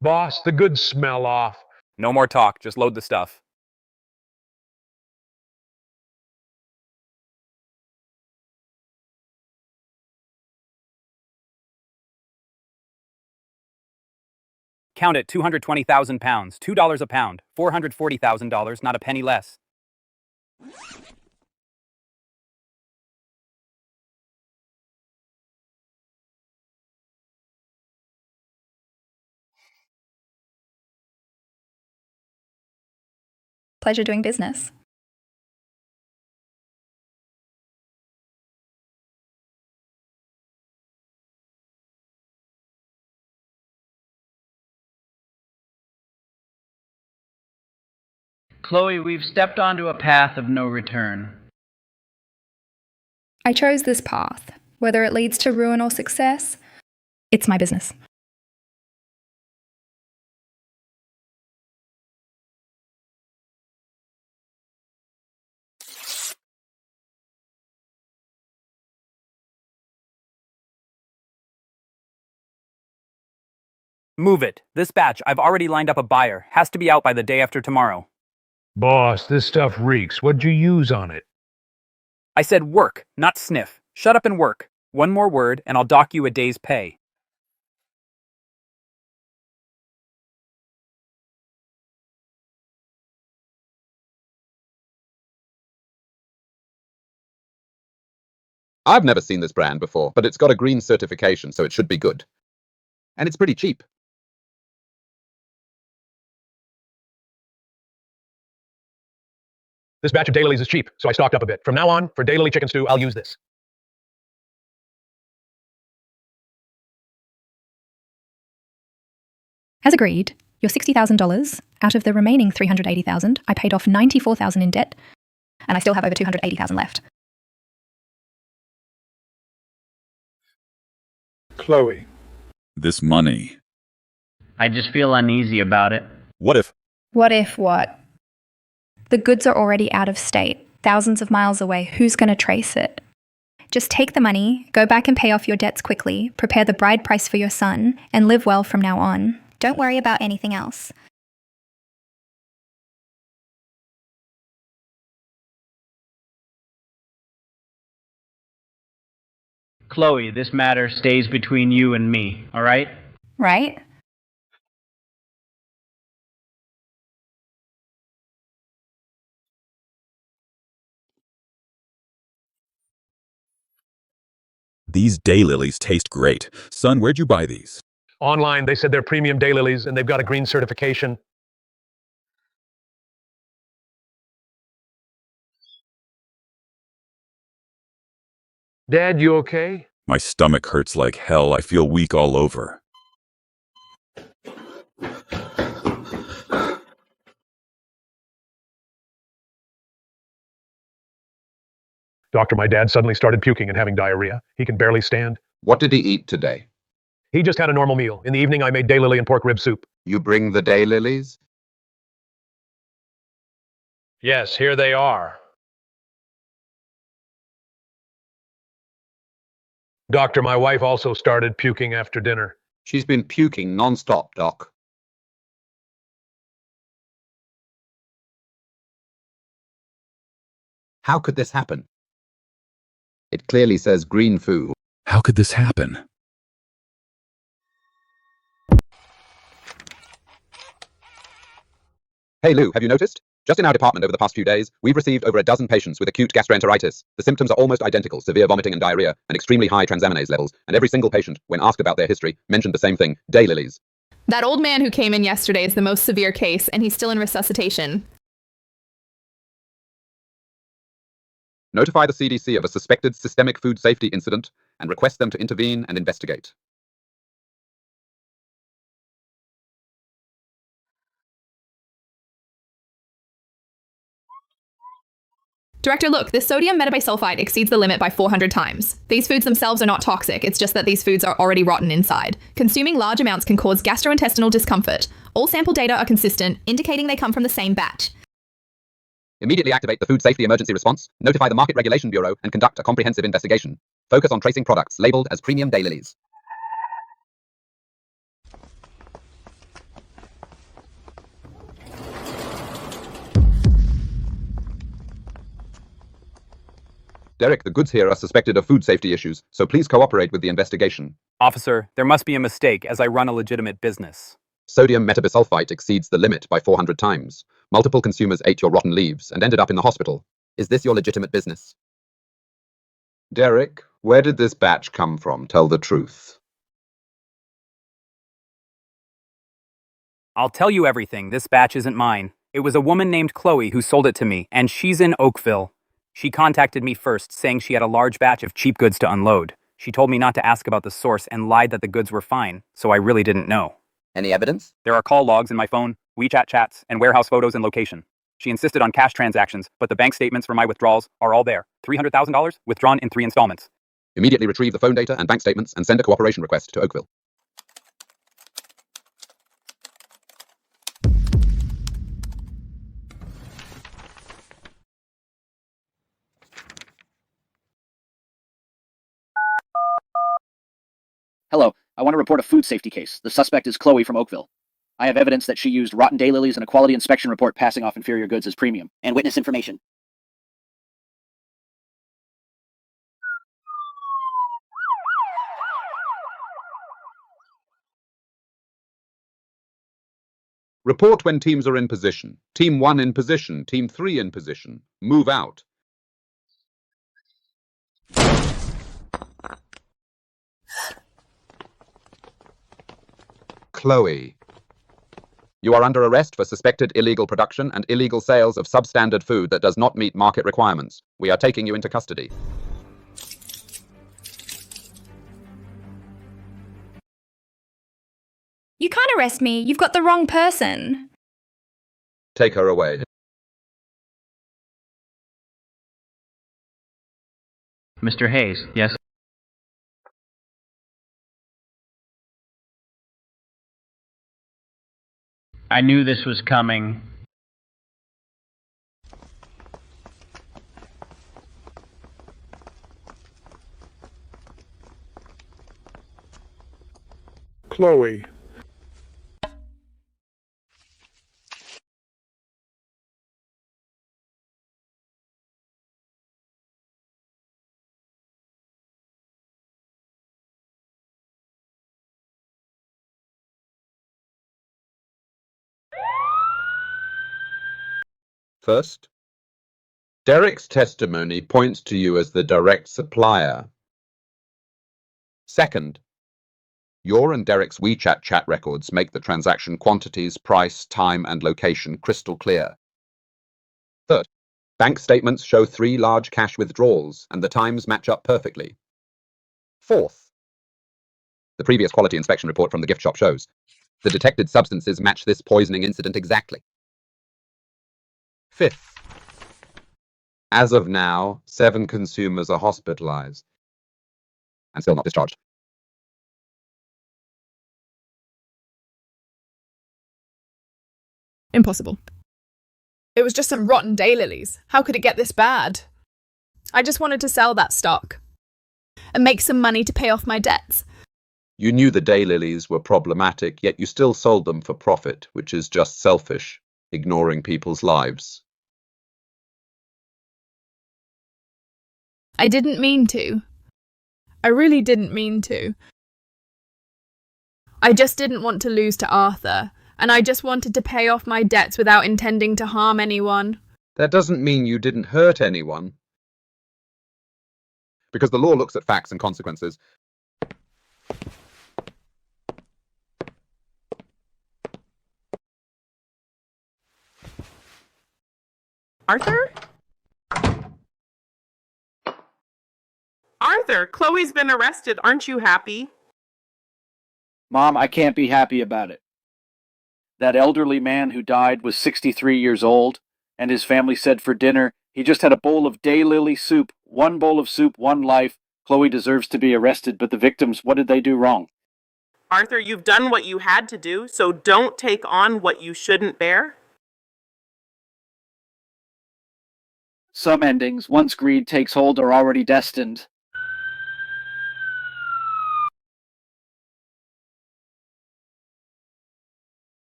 Boss, the goods smell off. No more talk, just load the stuff. Count it, 220,000 pounds, $2 a pound, $440,000, not a penny less. Pleasure doing business. Chloe, we've stepped onto a path of no return. I chose this path. Whether it leads to ruin or success, it's my business. Move it. This batch, I've already lined up a buyer. Has to be out by the day after tomorrow. Boss, this stuff reeks. What'd you use on it? I said work, not sniff. Shut up and work. One more word, and I'll dock you a day's pay. I've never seen this brand before, but it's got a green certification, so it should be good. And it's pretty cheap. This batch of Daylilies is cheap, so I stocked up a bit. From now on, for Daylily chicken stew, I'll use this. As agreed, your $60,000 out of the remaining $380,000, I paid off $94,000 in debt, and I still have over $280,000 left. Chloe. This money. I just feel uneasy about it. What if? What if what? The goods are already out of state, thousands of miles away. Who's going to trace it? Just take the money, go back and pay off your debts quickly, prepare the bride price for your son, and live well from now on. Don't worry about anything else. Chloe, this matter stays between you and me, all right? Right? These daylilies taste great. Son, where'd you buy these? Online, they said they're premium daylilies and they've got a green certification. Dad, you okay? My stomach hurts like hell. I feel weak all over. Doctor, my dad suddenly started puking and having diarrhea. He can barely stand. What did he eat today? He just had a normal meal. In the evening, I made daylily and pork rib soup. You bring the daylilies? Yes, here they are. Doctor, my wife also started puking after dinner. She's been puking non-stop, Doc. How could this happen? It clearly says green food. How could this happen? Hey Lou, have you noticed? Just in our department over the past few days, we've received over a dozen patients with acute gastroenteritis. The symptoms are almost identical: severe vomiting and diarrhea, and extremely high transaminase levels. And every single patient, when asked about their history, mentioned the same thing: daylilies. That old man who came in yesterday is the most severe case, and he's still in resuscitation. Notify the CDC of a suspected systemic food safety incident and request them to intervene and investigate. Director, look, this sodium metabisulfite exceeds the limit by 400 times. These foods themselves are not toxic, it's just that these foods are already rotten inside. Consuming large amounts can cause gastrointestinal discomfort. All sample data are consistent, indicating they come from the same batch. Immediately activate the Food Safety Emergency Response, notify the Market Regulation Bureau, and conduct a comprehensive investigation. Focus on tracing products labeled as premium daylilies. Derek, the goods here are suspected of food safety issues, so please cooperate with the investigation. Officer, there must be a mistake as I run a legitimate business. Sodium metabisulfite exceeds the limit by 400 times. Multiple consumers ate your rotten leaves and ended up in the hospital. Is this your legitimate business? Derek, where did this batch come from? Tell the truth. I'll tell you everything. This batch isn't mine. It was a woman named Chloe who sold it to me, and she's in Oakville. She contacted me first, saying she had a large batch of cheap goods to unload. She told me not to ask about the source and lied that the goods were fine, so I really didn't know. Any evidence? There are call logs in my phone, WeChat chats, and warehouse photos and location. She insisted on cash transactions, but the bank statements for my withdrawals are all there. $300,000 withdrawn in 3 installments. Immediately retrieve the phone data and bank statements and send a cooperation request to Oakville. Hello, I want to report a food safety case. The suspect is Chloe from Oakville. I have evidence that she used rotten daylilies in a quality inspection report passing off inferior goods as premium. And witness information. Report when teams are in position. Team 1 in position. Team 3 in position. Move out. Chloe. You are under arrest for suspected illegal production and illegal sales of substandard food that does not meet market requirements. We are taking you into custody. You can't arrest me. You've got the wrong person. Take her away. Mr. Hayes, yes? I knew this was coming. Chloe. First, Derek's testimony points to you as the direct supplier. Second, your and Derek's WeChat chat records make the transaction quantities, price, time, and location crystal clear. Third, bank statements show 3 large cash withdrawals, and the times match up perfectly. Fourth, the previous quality inspection report from the gift shop shows the detected substances match this poisoning incident exactly. Fifth, as of now, 7 consumers are hospitalized and still not discharged. Impossible. It was just some rotten daylilies. How could it get this bad? I just wanted to sell that stock and make some money to pay off my debts. You knew the daylilies were problematic, yet you still sold them for profit, which is just selfish, ignoring people's lives. I didn't mean to. I really didn't mean to. I just didn't want to lose to Arthur, and I just wanted to pay off my debts without intending to harm anyone. That doesn't mean you didn't hurt anyone. Because the law looks at facts and consequences. Arthur? Arthur, Chloe's been arrested. Aren't you happy? Mom, I can't be happy about it. That elderly man who died was 63 years old, and his family said for dinner he just had a bowl of daylily soup. 1 bowl of soup, 1 life. Chloe deserves to be arrested, but the victims, what did they do wrong? Arthur, you've done what you had to do, so don't take on what you shouldn't bear. Some endings, once greed takes hold, are already destined.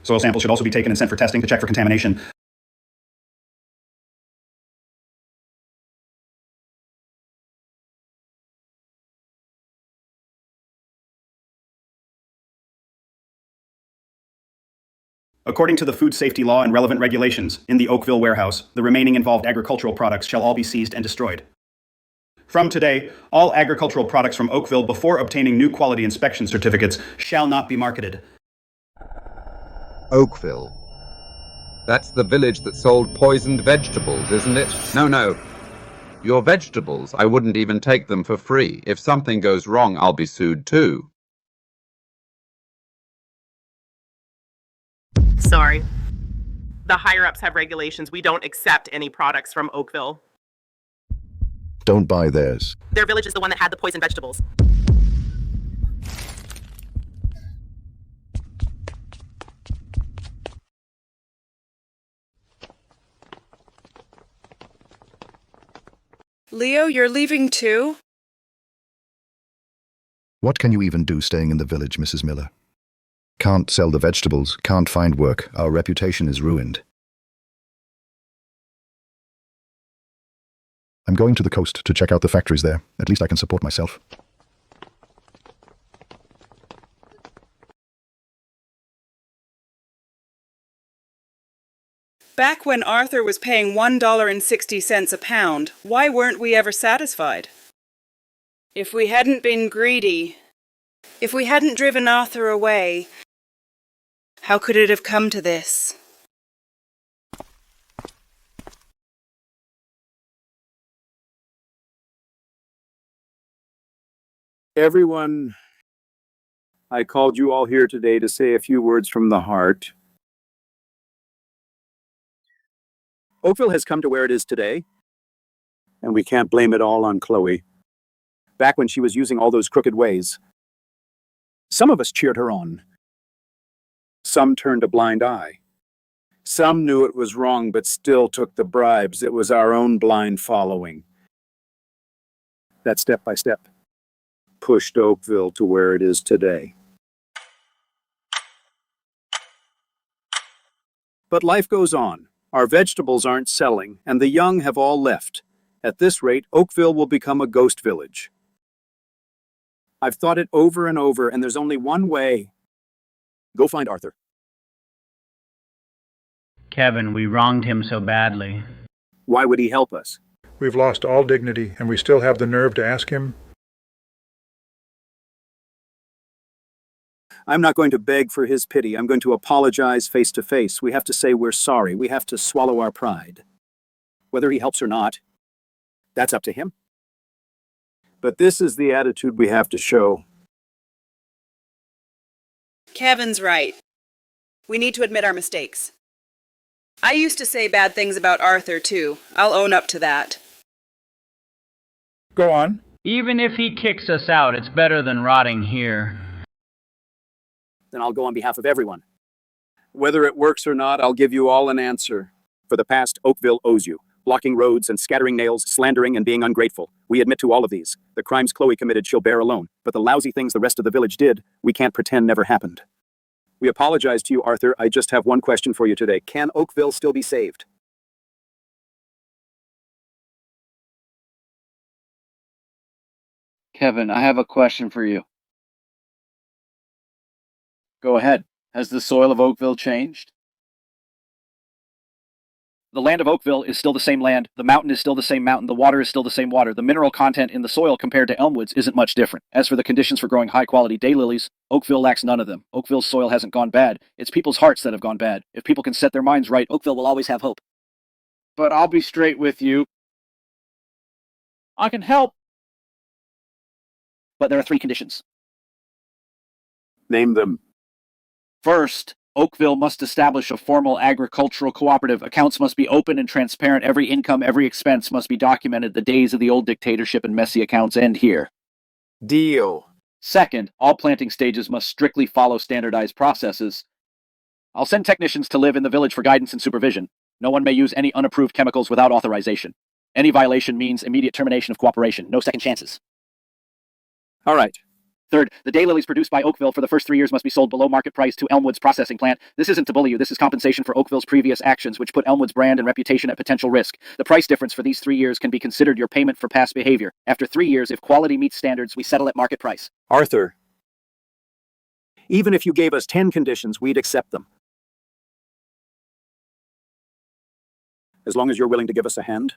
Soil samples should also be taken and sent for testing to check for contamination. According to the food safety law and relevant regulations, in the Oakville warehouse, the remaining involved agricultural products shall all be seized and destroyed. From today, all agricultural products from Oakville before obtaining new quality inspection certificates shall not be marketed. Oakville. That's the village that sold poisoned vegetables, isn't it? No. Your vegetables, I wouldn't even take them for free. If something goes wrong, I'll be sued too. Sorry. The higher-ups have regulations. We don't accept any products from Oakville. Don't buy theirs. Their village is the one that had the poisoned vegetables. Leo, you're leaving too? What can you even do staying in the village, Mrs. Miller? Can't sell the vegetables, can't find work. Our reputation is ruined. I'm going to the coast to check out the factories there. At least I can support myself. Back when Arthur was paying $1.60 a pound, why weren't we ever satisfied? If we hadn't been greedy, if we hadn't driven Arthur away, how could it have come to this? Everyone, I called you all here today to say a few words from the heart. Oakville has come to where it is today, and we can't blame it all on Chloe. Back when she was using all those crooked ways, some of us cheered her on. Some turned a blind eye. Some knew it was wrong but still took the bribes. It was our own blind following. That step by step pushed Oakville to where it is today. But life goes on. Our vegetables aren't selling, and the young have all left. At this rate, Oakville will become a ghost village. I've thought it over and over, and there's only one way. Go find Arthur. Kevin, we wronged him so badly. Why would he help us? We've lost all dignity, and we still have the nerve to ask him? I'm not going to beg for his pity. I'm going to apologize face to face. We have to say we're sorry. We have to swallow our pride. Whether he helps or not, that's up to him. But this is the attitude we have to show. Kevin's right. We need to admit our mistakes. I used to say bad things about Arthur, too. I'll own up to that. Go on. Even if he kicks us out, it's better than rotting here. Then I'll go on behalf of everyone. Whether it works or not, I'll give you all an answer. For the past, Oakville owes you. Blocking roads and scattering nails, slandering and being ungrateful. We admit to all of these. The crimes Chloe committed she'll bear alone. But the lousy things the rest of the village did, we can't pretend never happened. We apologize to you, Arthur. I just have one question for you today. Can Oakville still be saved? Kevin, I have a question for you. Go ahead. Has the soil of Oakville changed? The land of Oakville is still the same land, the mountain is still the same mountain, the water is still the same water, the mineral content in the soil compared to Elmwood's isn't much different. As for the conditions for growing high-quality daylilies, Oakville lacks none of them. Oakville's soil hasn't gone bad, it's people's hearts that have gone bad. If people can set their minds right, Oakville will always have hope. But I'll be straight with you. I can help. But there are 3 conditions. Name them. First, Oakville must establish a formal agricultural cooperative. Accounts must be open and transparent. Every income, every expense must be documented. The days of the old dictatorship and messy accounts end here. Deal. Second, all planting stages must strictly follow standardized processes. I'll send technicians to live in the village for guidance and supervision. No one may use any unapproved chemicals without authorization. Any violation means immediate termination of cooperation. No second chances. All right. Third, the daylilies produced by Oakville for the first 3 years must be sold below market price to Elmwood's processing plant. This isn't to bully you, this is compensation for Oakville's previous actions, which put Elmwood's brand and reputation at potential risk. The price difference for these 3 years can be considered your payment for past behavior. After 3 years, if quality meets standards, we settle at market price. Arthur, even if you gave us 10 conditions, we'd accept them. As long as you're willing to give us a hand.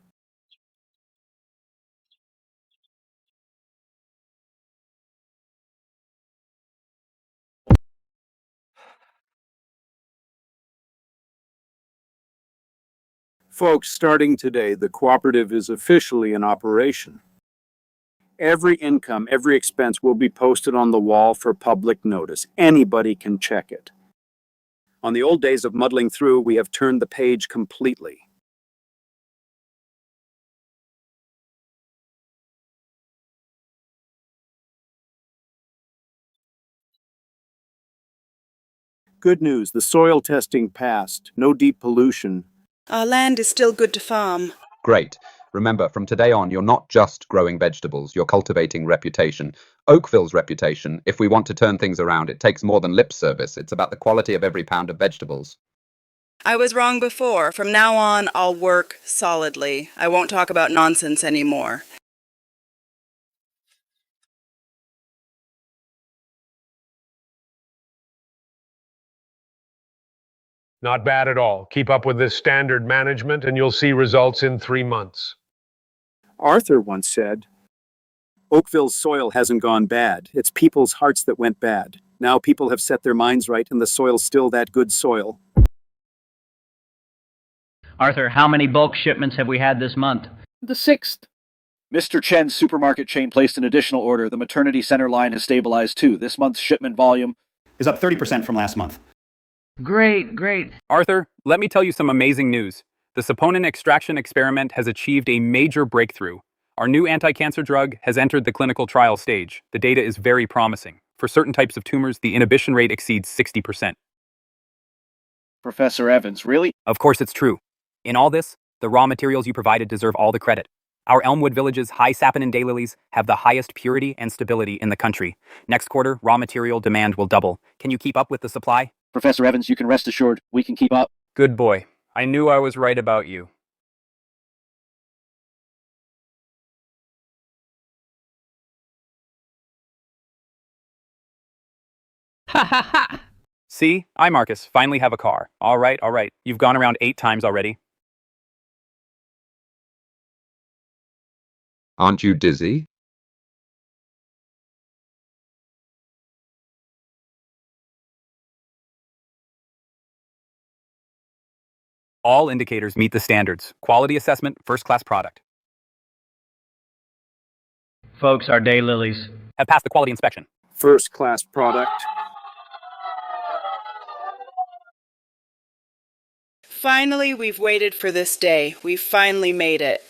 Folks, starting today, the cooperative is officially in operation. Every income, every expense will be posted on the wall for public notice. Anybody can check it. On the old days of muddling through, we have turned the page completely. Good news, the soil testing passed. No deep pollution. Our land is still good to farm. Great. Remember, from today on, you're not just growing vegetables, you're cultivating reputation. Oakville's reputation, if we want to turn things around, it takes more than lip service. It's about the quality of every pound of vegetables. I was wrong before. From now on, I'll work solidly. I won't talk about nonsense anymore. Not bad at all. Keep up with this standard management and you'll see results in 3 months. Arthur once said, Oakville's soil hasn't gone bad. It's people's hearts that went bad. Now people have set their minds right and the soil's still that good soil. Arthur, how many bulk shipments have we had this month? The 6th. Mr. Chen's supermarket chain placed an additional order. The maternity center line has stabilized too. This month's shipment volume is up 30% from last month. Great, great. Arthur, let me tell you some amazing news. The saponin extraction experiment has achieved a major breakthrough. Our new anti-cancer drug has entered the clinical trial stage. The data is very promising. For certain types of tumors, the inhibition rate exceeds 60%. Professor Evans, really? Of course it's true. In all this, the raw materials you provided deserve all the credit. Our Elmwood Village's high saponin daylilies have the highest purity and stability in the country. Next quarter, raw material demand will double. Can you keep up with the supply? Professor Evans, you can rest assured, we can keep up. Good boy. I knew I was right about you. Ha ha ha! See? I, Marcus, finally have a car. All right. You've gone around 8 times already. Aren't you dizzy? All indicators meet the standards. Quality assessment, first-class product. Folks, our daylilies have passed the quality inspection. First-class product. Finally, we've waited for this day. We've finally made it.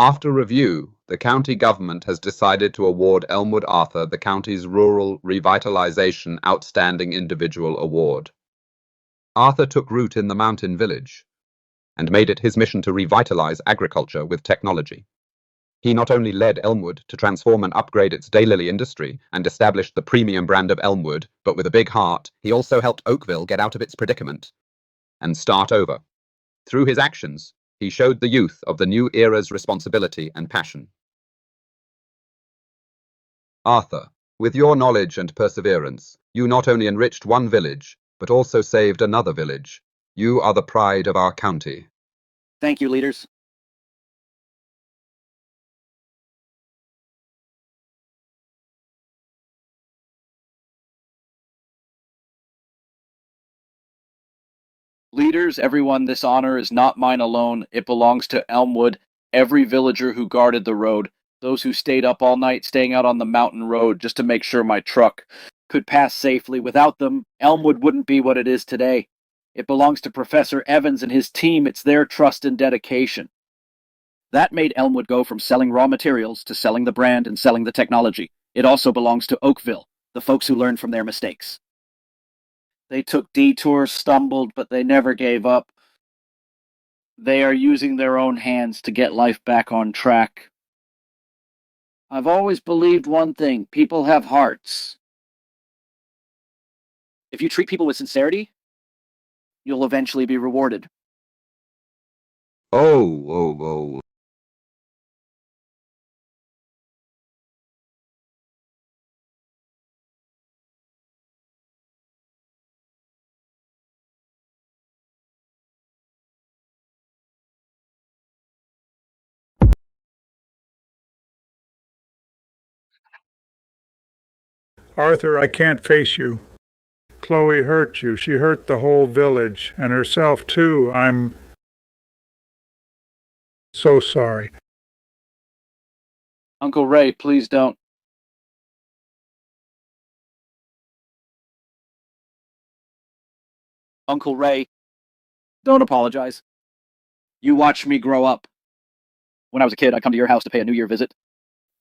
After review, the county government has decided to award Elmwood Arthur the county's Rural Revitalization Outstanding Individual Award. Arthur took root in the mountain village and made it his mission to revitalize agriculture with technology. He not only led Elmwood to transform and upgrade its Daylily industry and established the premium brand of Elmwood, but with a big heart, he also helped Oakville get out of its predicament and start over. Through his actions, he showed the youth of the new era's responsibility and passion. Arthur, with your knowledge and perseverance, you not only enriched one village, but also saved another village. You are the pride of our county. Thank you, leaders. Leaders, everyone, this honor is not mine alone. It belongs to Elmwood, every villager who guarded the road, those who stayed up all night staying out on the mountain road just to make sure my truck could pass safely. Without them, Elmwood wouldn't be what it is today. It belongs to Professor Evans and his team. It's their trust and dedication. That made Elmwood go from selling raw materials to selling the brand and selling the technology. It also belongs to Oakville, the folks who learned from their mistakes. They took detours, stumbled, but they never gave up. They are using their own hands to get life back on track. I've always believed one thing: people have hearts. If you treat people with sincerity, you'll eventually be rewarded. Oh. Arthur, I can't face you. Chloe hurt you. She hurt the whole village, and herself too. I'm so sorry. Uncle Ray, please don't. Uncle Ray, don't apologize. You watched me grow up. When I was a kid, I'd come to your house to pay a New Year visit.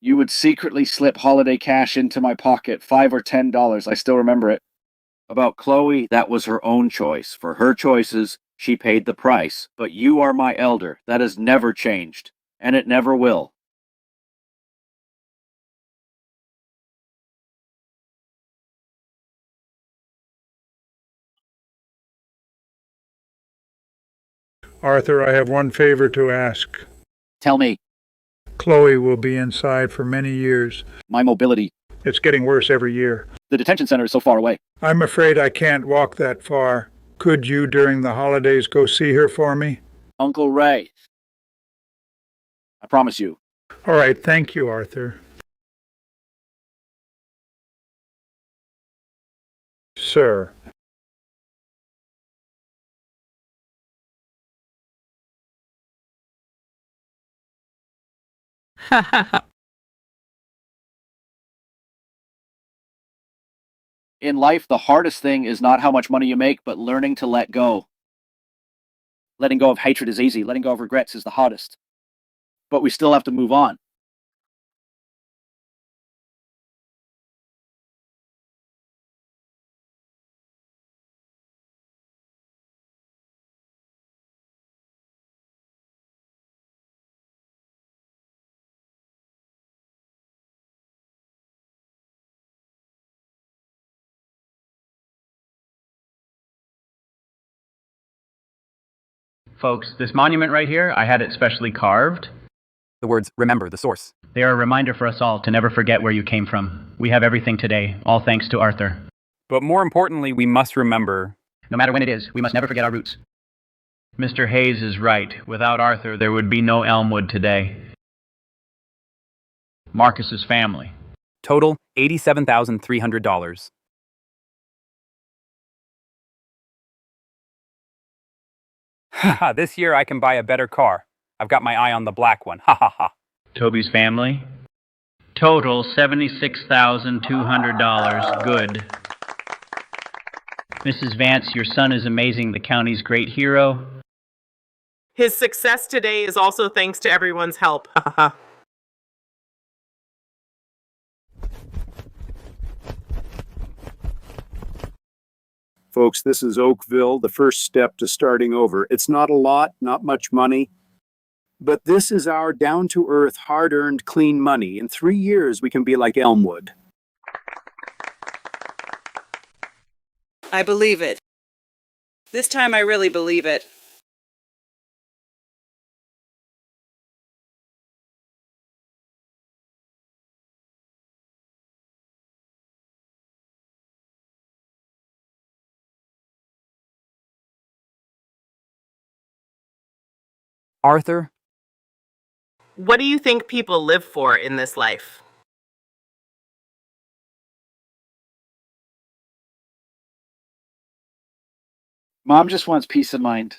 You would secretly slip holiday cash into my pocket, $5 or $10. I still remember it. About Chloe, that was her own choice. For her choices, she paid the price. But you are my elder. That has never changed, and it never will. Arthur, I have one favor to ask. Tell me. Chloe will be inside for many years. My mobility. It's getting worse every year. The detention center is so far away. I'm afraid I can't walk that far. Could you, during the holidays, go see her for me? Uncle Ray. I promise you. All right, thank you, Arthur. Sir. In life, the hardest thing is not how much money you make, but learning to let go. Letting go of hatred is easy. Letting go of regrets is the hardest. But we still have to move on. Folks, this monument right here, I had it specially carved The words, remember the source. They are a reminder for us all to never forget where you came from. We have everything today, all thanks to Arthur. But more importantly, we must remember, No matter when it is, we must never forget our roots. Mr. Hayes is right. Without Arthur, there would be no Elmwood today. Marcus's family. total $87,300. Haha, this year I can buy a better car. I've got my eye on the black one. Ha ha ha. Toby's family. Total $76,200. Good. Mrs. Vance, your son is amazing, the county's great hero. His success today is also thanks to everyone's help. Folks, this is Oakville, the first step to starting over. It's not a lot, not much money, but this is our down-to-earth, hard-earned, clean money. In 3 years, we can be like Elmwood. I believe it. This time I really believe it. Arthur? What do you think people live for in this life? Mom just wants peace of mind.